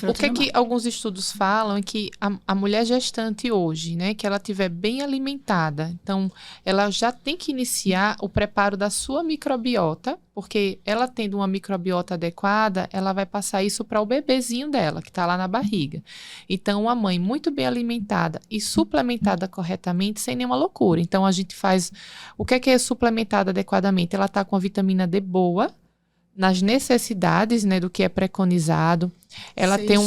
O que alguns estudos falam é que a mulher gestante hoje, né, que ela estiver bem alimentada, então ela já tem que iniciar o preparo da sua microbiota, porque ela tendo uma microbiota adequada, ela vai passar isso para o bebezinho dela, que está lá na barriga. Então, a mãe muito bem alimentada e suplementada corretamente, sem nenhuma loucura. Então, a gente faz... O que é suplementada adequadamente? Ela está com a vitamina D boa, nas necessidades, né, do que é preconizado. Ela tem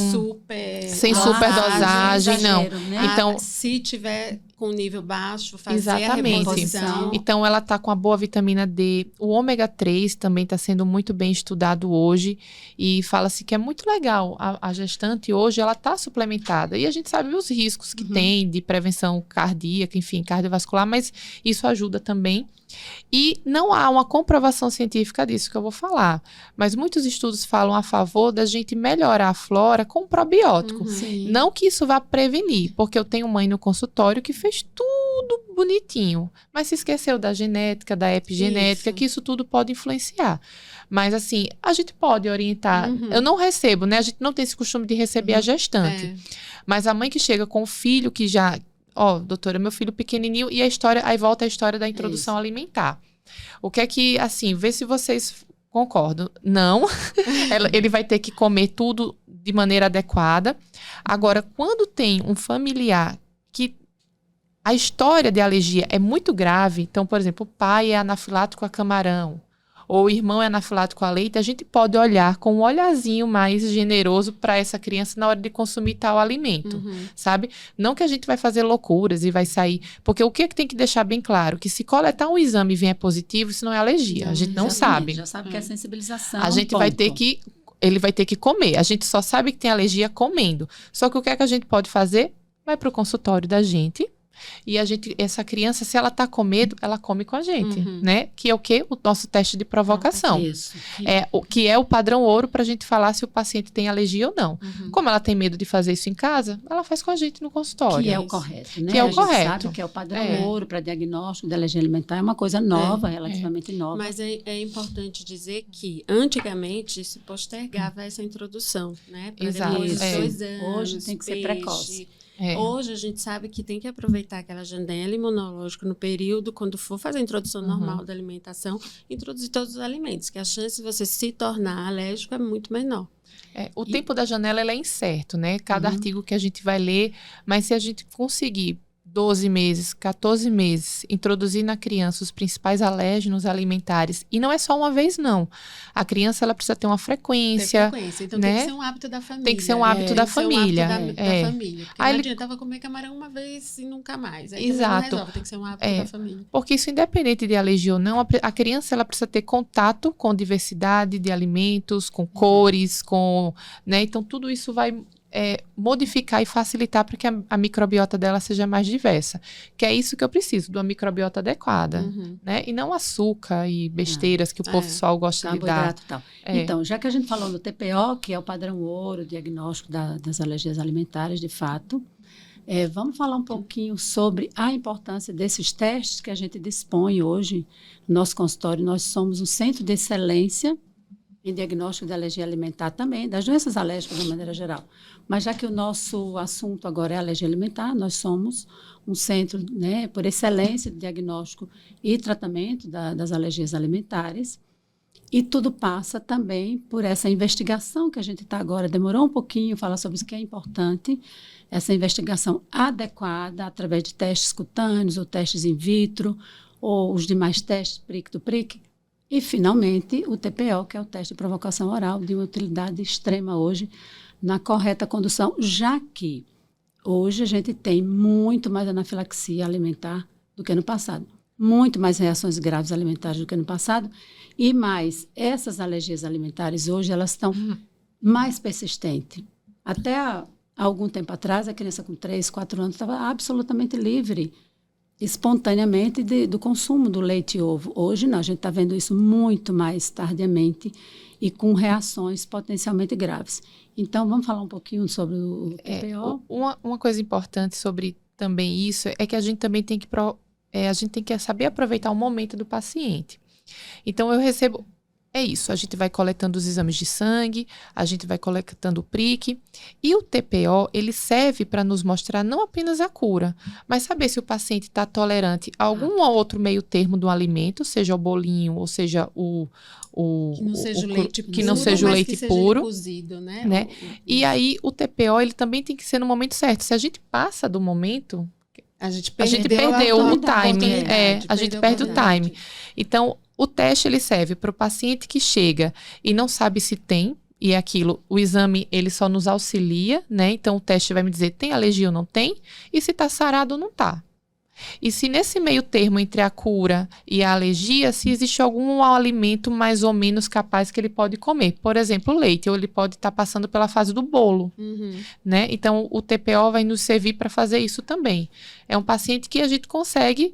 sem superdosagem, não. Né? Então, se tiver com nível baixo, fazer a reposição. Então, ela está com a boa vitamina D. O ômega 3 também está sendo muito bem estudado hoje. E fala-se que é muito legal. A gestante hoje, ela está suplementada. E a gente sabe os riscos que tem de prevenção cardíaca, enfim, cardiovascular, mas isso ajuda também. E não há uma comprovação científica disso que eu vou falar. Mas muitos estudos falam a favor da gente melhorar a flora com probiótico. Não que isso vá prevenir, porque eu tenho mãe no consultório que fez tudo bonitinho, mas se esqueceu da genética, da epigenética, que isso tudo pode influenciar. Mas assim, a gente pode orientar. Eu não recebo, né? A gente não tem esse costume de receber a gestante. Mas a mãe que chega com o filho que já... doutora, meu filho pequenininho, e aí volta a história da introdução alimentar. O que é que, assim, vê se vocês concordam. Não, ele vai ter que comer tudo de maneira adequada. Agora, quando tem um familiar que a história de alergia é muito grave, então, por exemplo, o pai é anafilático a camarão, ou o irmão é anafilático a leite, a gente pode olhar com um olhazinho mais generoso para essa criança na hora de consumir tal alimento, sabe? Não que a gente vai fazer loucuras e vai sair... Porque o que é que tem que deixar bem claro? Que se coletar um exame e vier positivo, isso não é alergia. A gente não sabe. Já sabe que é sensibilização. A gente vai ter que... Ele vai ter que comer. A gente só sabe que tem alergia comendo. Só que o que é que a gente pode fazer? Vai para o consultório da gente... E essa criança, se ela tá com medo, ela come com a gente, né? Que é o quê? O nosso teste de provocação. Isso. Que é o padrão ouro pra gente falar se o paciente tem alergia ou não. Como ela tem medo de fazer isso em casa, ela faz com a gente no consultório. Que é o correto, né? Que é o a gente correto. sabe que é o padrão ouro para diagnóstico de alergia alimentar. É uma coisa nova, relativamente nova. Mas é importante dizer que, antigamente, se postergava essa introdução, né? Para depois de 2 anos. Hoje tem que ser precoce. Hoje a gente sabe que tem que aproveitar aquela janela imunológica no período, quando for fazer a introdução normal da alimentação, introduzir todos os alimentos, que a chance de você se tornar alérgico é muito menor. O tempo da janela é incerto, né? Cada artigo que a gente vai ler, mas se a gente conseguir 12 meses, 14 meses, introduzir na criança os principais alérgenos alimentares. E não é só uma vez, não. A criança, ela precisa ter uma frequência. Então, né? tem que ser um hábito da família. Tem que ser um hábito da família. Da família. Porque não adiantava comer camarão uma vez e nunca mais. Aí exato. Não resolve, tem que ser um hábito da família. Porque isso, independente de alergia ou não, a criança, ela precisa ter contato com diversidade de alimentos, com cores, né? Então, tudo isso vai... modificar e facilitar para que a microbiota dela seja mais diversa. Que é isso que eu preciso, de uma microbiota adequada. Né? E não açúcar e besteiras que o pessoal gosta de dar. Tal. Então, já que a gente falou do TPO, que é o padrão ouro, o diagnóstico das alergias alimentares, de fato, vamos falar um pouquinho sobre a importância desses testes que a gente dispõe hoje no nosso consultório. Nós somos um centro de excelência em diagnóstico de alergia alimentar também, das doenças alérgicas de uma maneira geral. Mas já que o nosso assunto agora é alergia alimentar, nós somos um centro, né, por excelência de diagnóstico e tratamento das alergias alimentares. E tudo passa também por essa investigação que a gente está agora. Demorou um pouquinho falar sobre isso, que é importante, essa investigação adequada através de testes cutâneos ou testes in vitro, ou os demais testes, prick to prick. E, finalmente, o TPO, que é o teste de provocação oral, de uma utilidade extrema hoje na correta condução, já que hoje a gente tem muito mais anafilaxia alimentar do que no passado, muito mais reações graves alimentares do que no passado, e mais essas alergias alimentares hoje, elas estão mais persistentes. Até há algum tempo atrás, a criança com 3, 4 anos estava absolutamente livre, espontaneamente, do consumo do leite e ovo. Hoje, não, a gente está vendo isso muito mais tardiamente e com reações potencialmente graves. Então, vamos falar um pouquinho sobre o TPO? Uma coisa importante sobre também isso é que a gente também tem que, a gente tem que saber aproveitar o momento do paciente. Então, eu recebo... É isso, a gente vai coletando os exames de sangue, a gente vai coletando o prick. E o TPO, ele serve para nos mostrar não apenas a cura, mas saber se o paciente está tolerante a algum outro meio termo do alimento, seja o bolinho, ou seja que não seja o leite puro, que não seja o leite que seja puro, cozido, né? E aí, o TPO, ele também tem que ser no momento certo. Se a gente passa do momento... A gente perdeu o time. A gente perde o time. Então, o teste ele serve para o paciente que chega e não sabe se tem, e é aquilo, o exame ele só nos auxilia, né? Então, o teste vai me dizer tem alergia ou não tem, e se está sarado ou não está. E se nesse meio termo entre a cura e a alergia, se existe algum alimento mais ou menos capaz que ele pode comer. Por exemplo, o leite, ou ele pode estar passando pela fase do bolo, né? Então, o TPO vai nos servir para fazer isso também. É um paciente que a gente consegue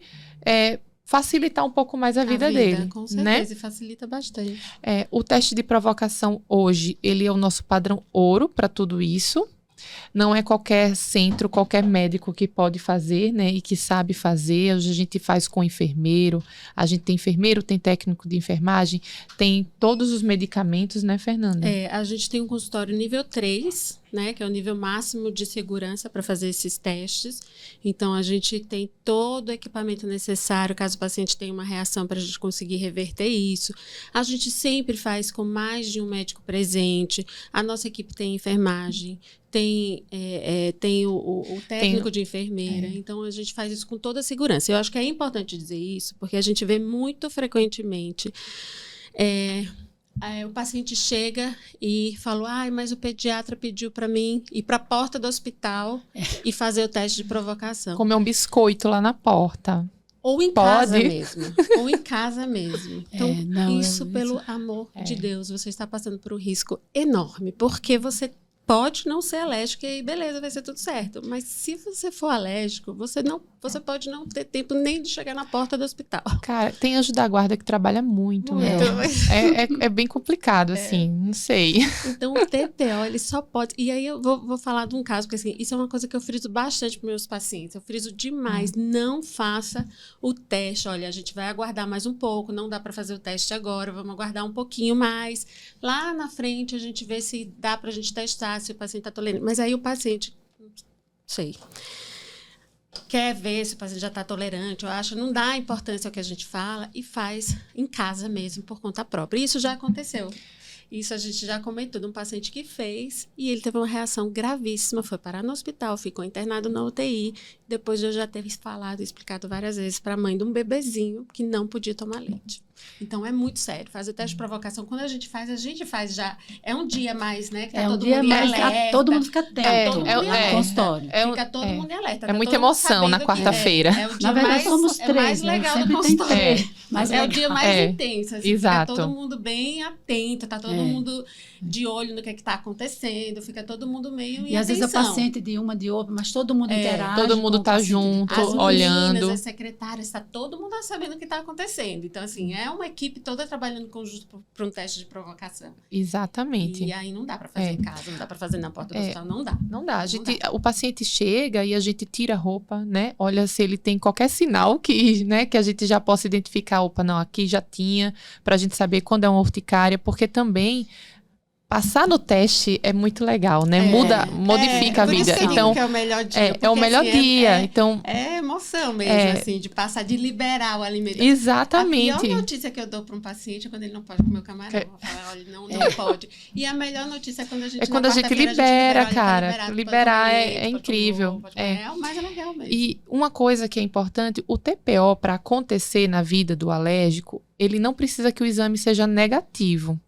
facilitar um pouco mais a vida dele. Com certeza, né? E facilita bastante. O teste de provocação hoje, ele é o nosso padrão ouro para tudo isso. Não é qualquer centro, qualquer médico que pode fazer, né? E que sabe fazer. Hoje a gente faz com enfermeiro. A gente tem enfermeiro, tem técnico de enfermagem, tem todos os medicamentos, né, Fernanda? A gente tem um consultório nível 3, né? Que é o nível máximo de segurança para fazer esses testes. Então, a gente tem todo o equipamento necessário, caso o paciente tenha uma reação, para a gente conseguir reverter isso. A gente sempre faz com mais de um médico presente. A nossa equipe tem enfermagem, tem o técnico de enfermeira. Então, a gente faz isso com toda a segurança. Eu acho que é importante dizer isso, porque a gente vê muito frequentemente... o paciente chega e fala, mas o pediatra pediu para mim ir para a porta do hospital e fazer o teste de provocação. Comer um biscoito lá na porta. Ou em casa mesmo. Ou em casa mesmo. Então, isso, pelo amor de Deus, você está passando por um risco enorme, porque você pode não ser alérgico e beleza, vai ser tudo certo. Mas se você for alérgico, você pode não ter tempo nem de chegar na porta do hospital. Cara, tem anjo da guarda que trabalha muito. É bem complicado, assim, não sei. Então, o TPO, ele só pode... E aí, eu vou falar de um caso, porque assim, isso é uma coisa que eu friso bastante para meus pacientes. Eu friso demais. Não faça o teste. Olha, a gente vai aguardar mais um pouco, não dá para fazer o teste agora, vamos aguardar um pouquinho mais. Lá na frente, a gente vê se dá para a gente testar, se o paciente está tolerante. Mas aí o paciente, não sei, quer ver se o paciente já está tolerante, eu acho, não dá importância ao que a gente fala e faz em casa mesmo, por conta própria. Isso já aconteceu. Isso a gente já comentou de um paciente que fez e ele teve uma reação gravíssima, foi parar no hospital, ficou internado na UTI. Depois eu já ter falado e explicado várias vezes para a mãe de um bebezinho que não podia tomar leite. Então, é muito sério. Fazer o teste de provocação, quando a gente faz já... É um dia mais, né? Que tá todo mundo em alerta. Todo mundo fica atento no consultório. Fica todo mundo em alerta. É muita emoção na quarta-feira. O dia na verdade, somos 3, mais legal do consultório. É o dia mais intenso. Assim, exato. Fica todo mundo bem atento, tá todo mundo de olho no que está acontecendo, fica todo mundo meio em às vezes é paciente de uma, de outra, mas todo mundo interage. Todo mundo tá junto, olhando. Meninas, as secretárias, está todo mundo sabendo o que está acontecendo. Então, assim, é uma equipe toda trabalhando em conjunto para um teste de provocação. Exatamente. E aí não dá para fazer em casa, não dá para fazer na porta do hospital, não dá. Não dá. O paciente chega e a gente tira a roupa, né? Olha se ele tem qualquer sinal que a gente já possa identificar. Opa, não, aqui já tinha, para a gente saber quando é uma urticária, porque também passar no teste é muito legal, né? Modifica a vida. Então, que é o melhor dia. É o melhor dia. Então, é emoção mesmo, assim, de passar, de liberar o alimento. Exatamente. A pior notícia que eu dou para um paciente é quando ele não pode comer o camarão. Eu falo, olha, não pode. E a melhor notícia é quando a gente quando a gente libera, cara. Liberar é incrível. É o mais legal mesmo. E uma coisa que é importante, o TPO, para acontecer na vida do alérgico, ele não precisa que o exame seja negativo.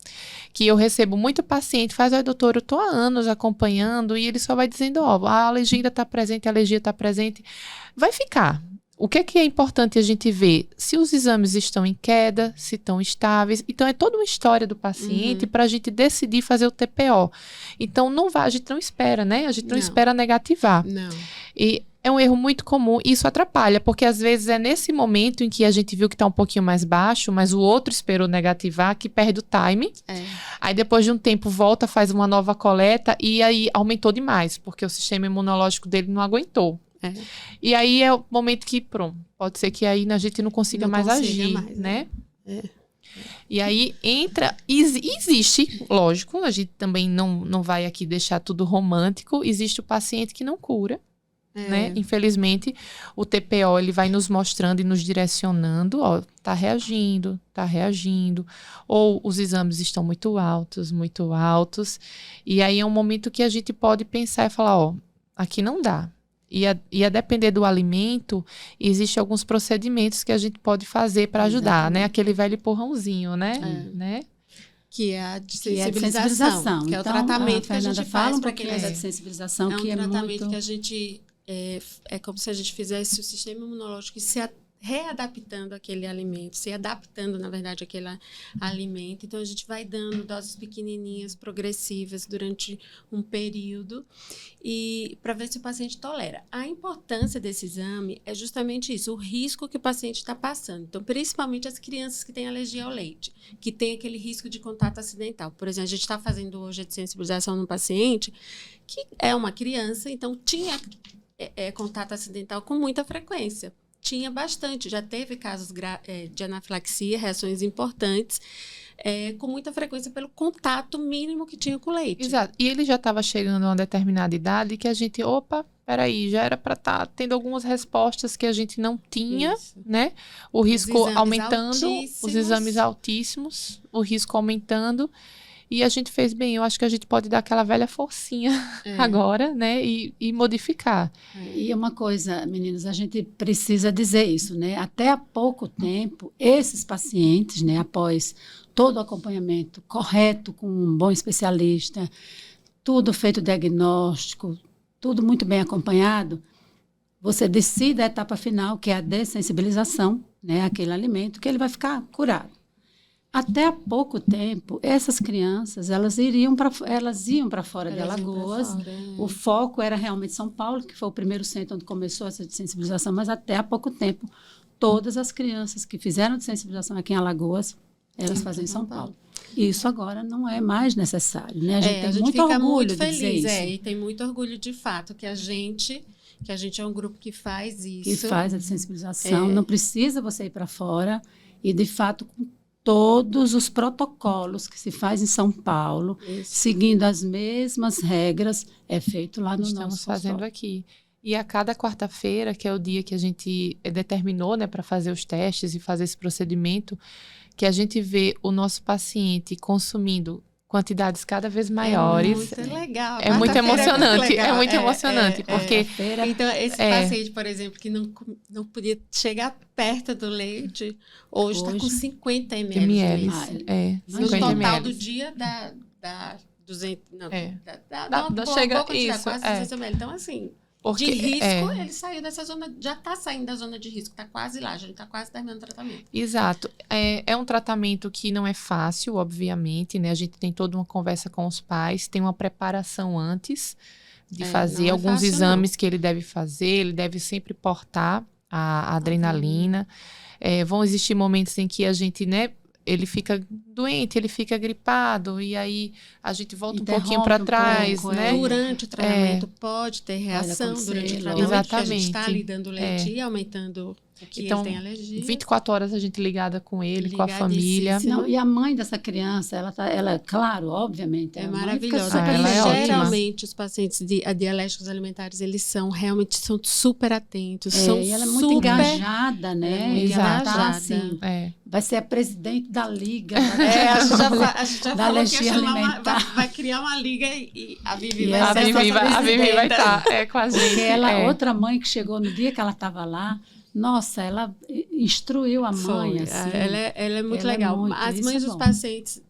Que eu recebo muito paciente, faz, doutor, eu tô há anos acompanhando, e ele só vai dizendo, a alergia ainda tá presente, a alergia tá presente. Vai ficar. o que é importante a gente ver? Se os exames estão em queda, se estão estáveis. Então, é toda uma história do paciente para a gente decidir fazer o TPO. Então, a gente não espera, né? A gente não espera negativar. Não. E é um erro muito comum e isso atrapalha, porque às vezes é nesse momento em que a gente viu que está um pouquinho mais baixo, mas o outro esperou negativar, que perde o time. Aí, depois de um tempo, volta, faz uma nova coleta e aí aumentou demais, porque o sistema imunológico dele não aguentou. E aí é o momento que, pronto, pode ser que aí a gente não consiga mais agir, né? E aí existe, lógico, a gente também não vai aqui deixar tudo romântico, existe o paciente que não cura, né? Infelizmente, o TPO, ele vai nos mostrando e nos direcionando, ó, tá reagindo, ou os exames estão muito altos, e aí é um momento que a gente pode pensar e falar, ó, aqui não dá. E a depender do alimento, existem alguns procedimentos que a gente pode fazer para ajudar, né? Aquele velho empurrãozinho, né? Que é a sensibilização, que é o tratamento que a gente faz para quem de sensibilização, é um que é tratamento muito... que a gente é como se a gente fizesse o sistema imunológico se readaptando àquele alimento, se adaptando, na verdade, àquele alimento. Então, a gente vai dando doses pequenininhas, progressivas, durante um período, e para ver se o paciente tolera. A importância desse exame é justamente isso, o risco que o paciente está passando. Então, principalmente as crianças que têm alergia ao leite, que tem aquele risco de contato acidental. Por exemplo, a gente está fazendo hoje a de sensibilização no paciente, que é uma criança, então tinha contato acidental com muita frequência. Tinha bastante, já teve casos de anafilaxia, reações importantes, com muita frequência pelo contato mínimo que tinha com o leite. Exato. E ele já estava chegando a uma determinada idade que a gente, peraí, já era para estar tendo algumas respostas que a gente não tinha, né? O risco aumentando, os exames altíssimos, o risco aumentando. E a gente fez bem, eu acho que a gente pode dar aquela velha forcinha agora, né? E modificar. E uma coisa, meninas, a gente precisa dizer isso, né? Até há pouco tempo, esses pacientes, né, após todo o acompanhamento correto com um bom especialista, tudo feito diagnóstico, tudo muito bem acompanhado, você decide a etapa final, que é a dessensibilização, né? Aquele alimento que ele vai ficar curado. Até há pouco tempo, essas crianças, elas iam para fora de Alagoas. O foco era realmente São Paulo, que foi o primeiro centro onde começou essa sensibilização, mas até há pouco tempo, todas as crianças que fizeram de sensibilização aqui em Alagoas, elas fazem em São Paulo. E isso agora não é mais necessário, né? A gente tem muito orgulho de dizer isso. E tem muito orgulho de fato que a gente é um grupo que faz isso. Que faz a sensibilização. Não precisa você ir para fora e, de fato, com todos os protocolos que se faz em São Paulo, seguindo as mesmas regras, é feito lá no nosso consultório. Estamos fazendo aqui. E a cada quarta-feira, que é o dia que a gente determinou, né, para fazer os testes e fazer esse procedimento, que a gente vê o nosso paciente consumindo quantidades cada vez maiores. É muito legal. É muito emocionante. É muito emocionante, porque... Então, esse paciente, por exemplo, que não podia chegar perto do leite, hoje está com 50 ml de leite. No total do dia da 200... Não, quase 200 ml. Então, assim... Porque, de risco, ele saiu dessa zona, já está saindo da zona de risco, está quase lá, já está quase terminando o tratamento. Exato. É um tratamento que não é fácil, obviamente, né? A gente tem toda uma conversa com os pais, tem uma preparação antes de fazer alguns exames que ele deve fazer, ele deve sempre portar a adrenalina. Vão existir momentos em que a gente, né? Ele fica doente, ele fica gripado, e aí a gente volta um pouquinho para trás, né? Durante o tratamento pode ter reação, durante o tratamento, porque a gente está ali dando leite e aumentando o que ele tem alergia. 24 horas a gente ligada com ele, com a família. Não, e a mãe dessa criança, ela claro, obviamente, é maravilhosa. Geralmente, os pacientes de alérgicos alimentares, eles são super atentos, e ela é muito engajada, né? Exato. Tá, assim, vai ser a presidente da liga. A gente já falou que vai criar uma liga e a Vivi vai estar com a gente. Porque outra mãe que chegou no dia que ela estava lá, nossa, ela instruiu a mãe. Assim, ela é muito legal. As mães dos pacientes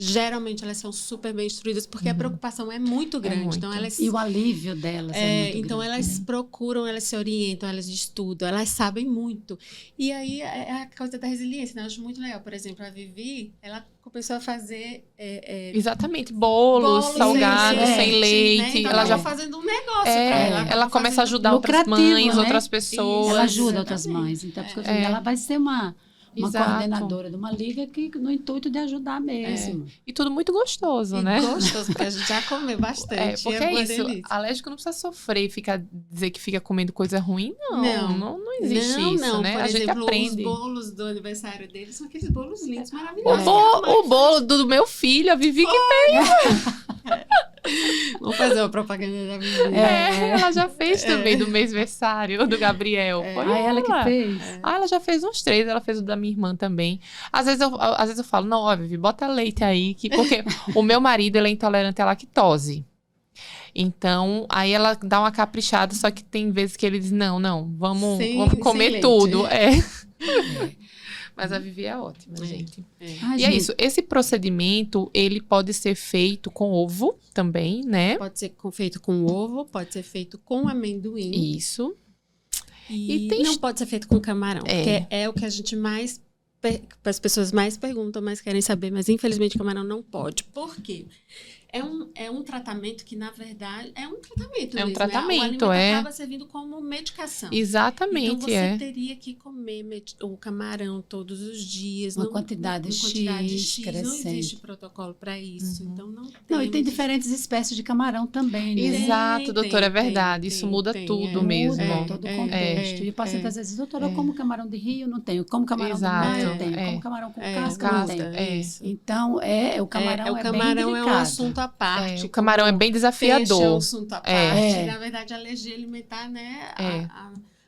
geralmente elas são super bem instruídas, porque a preocupação é muito grande. muito. Então, elas... E o alívio delas é muito então grande, elas né? procuram, elas se orientam, elas estudam, elas sabem muito. E aí é a coisa da resiliência, né? Eu acho muito legal. Por exemplo, a Vivi, ela começou a fazer Exatamente, bolos, bolo salgados, sem sem leite, leite. né? Então, ela já fazendo um negócio pra ela. ela começa a ajudar outras lucrativo, mães, né? outras pessoas. Ela ajuda Exatamente. outras mães. Então, porque ela vai ser uma Exato. coordenadora de uma liga que no intuito de ajudar mesmo. E tudo muito gostoso, E né? gostoso, porque a gente já comeu bastante. Porque uma isso, delícia. alérgico não precisa sofrer e dizer que fica comendo coisa ruim, não existe isso, né? Por A gente exemplo, aprende. os bolos do aniversário deles são aqueles bolos lindos, O, maravilhosos. o bolo do meu filho, a Vivi, que Vamos fazer uma propaganda da Vivi. ela já fez também do mêsversário do Gabriel. Foi Ela que fez. Ela já fez uns 3, ela fez o da minha irmã também. Às vezes eu falo, não, ó, Vivi, bota leite aí, porque o meu marido, ele é intolerante à lactose. Então, aí ela dá uma caprichada, só que tem vezes que ele diz, não, vamos comer sem tudo. leite. Mas a Vivi é ótima, gente. Ai, E é gente, isso, esse procedimento, ele pode ser feito com ovo também, né? Pode ser feito com ovo, pode ser feito com amendoim. Isso. E tem- não pode ser feito com camarão. Porque é o que a gente mais... As pessoas mais perguntam, mais querem saber. Mas, infelizmente, camarão não pode. Por quê? É um tratamento que, na verdade, é um tratamento É um mesmo. tratamento, O alimento acaba servindo como medicação. Exatamente, Então, você teria que comer o camarão todos os dias. Uma quantidade X, Não crescente. existe protocolo para isso. Então, não tem. Não, e tem diferentes espécies de camarão também, né? Exato, doutora, é verdade. Isso muda tudo mesmo. Muda todo o contexto. E o paciente às vezes, doutora, eu como camarão de rio, não tenho. Como camarão do mar, eu tenho. Como camarão com casca, não tenho. Isso. Então, o camarão é bem camarão é um delicado. assunto à parte. O camarão é bem desafiador. Peixe é um assunto à parte. É. Na verdade, a alergia alimentar, né?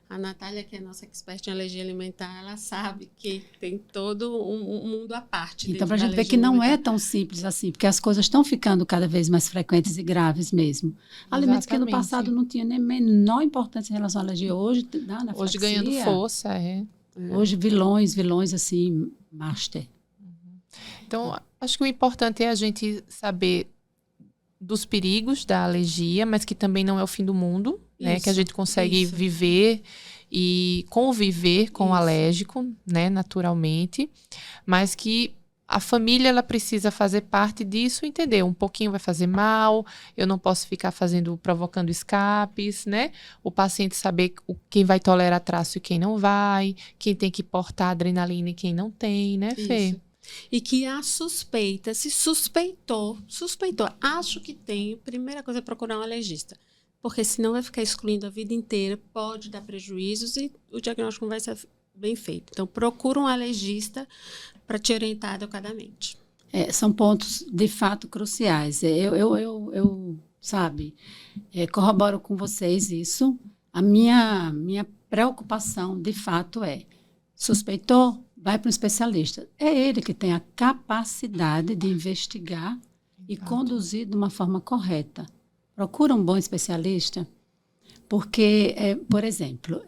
A Natália, que é nossa expert em alergia alimentar, ela sabe que tem todo um mundo à parte. Então, dentro para a da gente ver alergia que não é alimentar. tão simples assim, porque as coisas estão ficando cada vez mais frequentes e graves mesmo. Alimentos que no Exatamente. passado não tinham nem menor importância em relação à alergia, hoje, na Hoje anafilaxia, ganhando força, Hoje vilões assim, master. Então, acho que o importante é a gente saber dos perigos da alergia, mas que também não é o fim do mundo, né? Que a gente consegue viver e conviver com o alérgico, né? Naturalmente, mas que a família, ela precisa fazer parte disso, entender, um pouquinho vai fazer mal, eu não posso ficar provocando escapes, né? O paciente saber quem vai tolerar traço e quem não vai, quem tem que portar adrenalina e quem não tem, né, Fê? Isso. E que a suspeita, se suspeitou, acho que tem, primeira coisa é procurar um alergista. Porque senão vai ficar excluindo a vida inteira, pode dar prejuízos e o diagnóstico não vai ser bem feito. Então, procura um alergista para te orientar adequadamente. São pontos, de fato, cruciais. Eu corroboro com vocês isso. A minha preocupação, de fato, suspeitou, vai para um especialista. É ele que tem a capacidade de investigar e conduzir de uma forma correta. Procura um bom especialista, porque, por exemplo,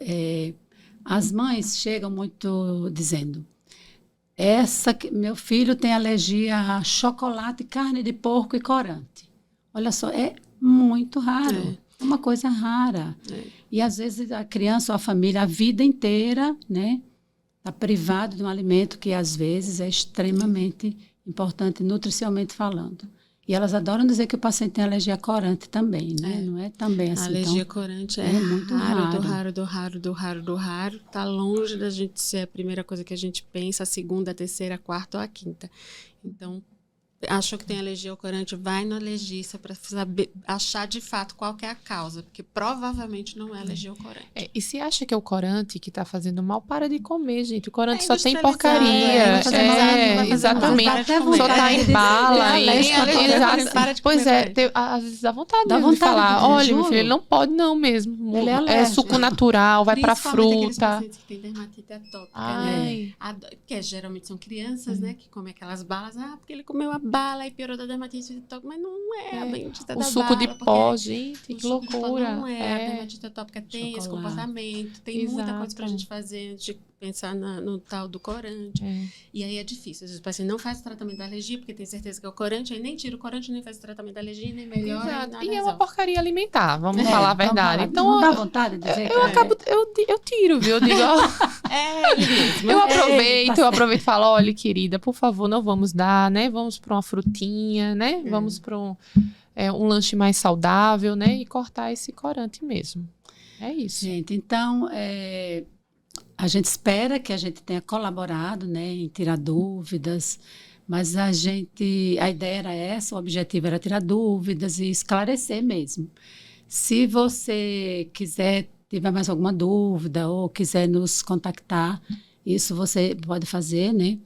as mães chegam muito dizendo: meu filho tem alergia a chocolate, carne de porco e corante. Olha só, é muito raro. É uma coisa rara. E, às vezes, a criança ou a família, a vida inteira, né, está privado de um alimento que, às vezes, é extremamente importante, nutricionalmente falando. E elas adoram dizer que o paciente tem alergia a corante também, né? Não é também assim. A alergia a corante é muito raro. Do raro. Está longe da gente ser a primeira coisa que a gente pensa, a segunda, a terceira, a quarta ou a quinta. Então, achou que tem alergia ao corante, vai no alergista para saber, achar de fato qual que é a causa, porque provavelmente não é alergia ao corante. E se acha que é o corante que está fazendo mal, para de comer, gente. O corante só tem industrializado, porcaria. Exatamente. Só tá em bala. Pois é, às vezes dá vontade de falar, olha, meu filho, ele não pode não mesmo. Ele é É alérgico. suco natural, vai para Principalmente aqueles fruta. pacientes que têm dermatite atópica, Ai. né? Porque geralmente são crianças, né, que comem aquelas balas, porque ele comeu a bala bala e piorou da dermatite atópica, mas não é a bendita O da suco de bala, pó, gente, o que suco de pó loucura. não é. A dermatite atópica tem esse Chocolate. comportamento, tem muita coisa Exato. pra gente fazer antes de pensar no tal do corante. E aí é difícil. Às vezes o paciente não faz o tratamento da alergia, porque tem certeza que é o corante, aí nem tira o corante, nem faz o tratamento da alergia, nem melhora. Exato. nada E é uma resolve. porcaria alimentar, vamos falar a verdade. Então, não dá vontade de dizer que eu tiro, viu? Eu digo, ó, É ele mesmo. eu aproveito e falo, olha, querida, por favor, não vamos dar, né? Vamos para uma frutinha, né? Vamos para um lanche mais saudável, né? E cortar esse corante mesmo. É isso. Gente, então, a gente espera que a gente tenha colaborado, né, em tirar dúvidas, mas a ideia era essa, o objetivo era tirar dúvidas e esclarecer mesmo. Se você tiver mais alguma dúvida ou quiser nos contactar, isso você pode fazer, né?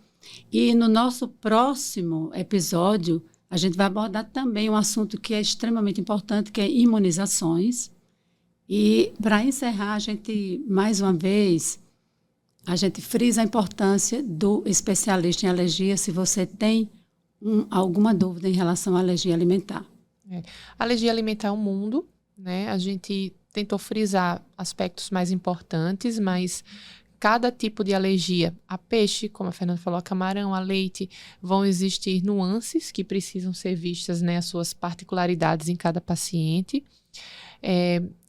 E no nosso próximo episódio, a gente vai abordar também um assunto que é extremamente importante, que é imunizações. E, para encerrar, mais uma vez, a gente frisa a importância do especialista em alergia se você tem alguma dúvida em relação à alergia alimentar. Alergia alimentar é um mundo, né? A gente tentou frisar aspectos mais importantes, mas cada tipo de alergia, a peixe, como a Fernanda falou, a camarão, a leite, vão existir nuances que precisam ser vistas, né? As suas particularidades em cada paciente.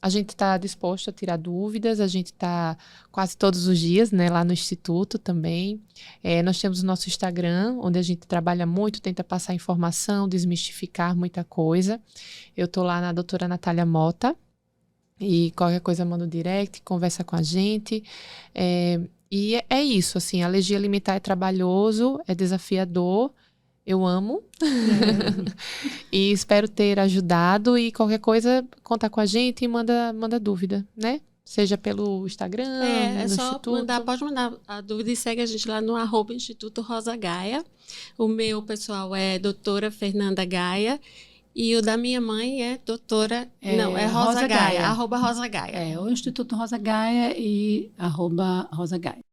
A gente está disposto a tirar dúvidas, a gente está quase todos os dias, né, lá no Instituto também. Nós temos o nosso Instagram, onde a gente trabalha muito, tenta passar informação, desmistificar muita coisa. Eu estou lá na doutora Natália Mota, e qualquer coisa manda um direct, conversa com a gente. E é isso, assim, a alergia alimentar é trabalhoso, é desafiador. Eu amo e espero ter ajudado, e qualquer coisa conta com a gente e manda dúvida, né? Seja pelo Instagram, É no só Instituto. pode mandar a dúvida e segue a gente lá no @Instituto Rosa Gaia. O meu pessoal é doutora Fernanda Gaia e o da minha mãe é doutora, é Rosa Gaia, @Rosa Gaia. O Instituto Rosa Gaia e @Rosa Gaia.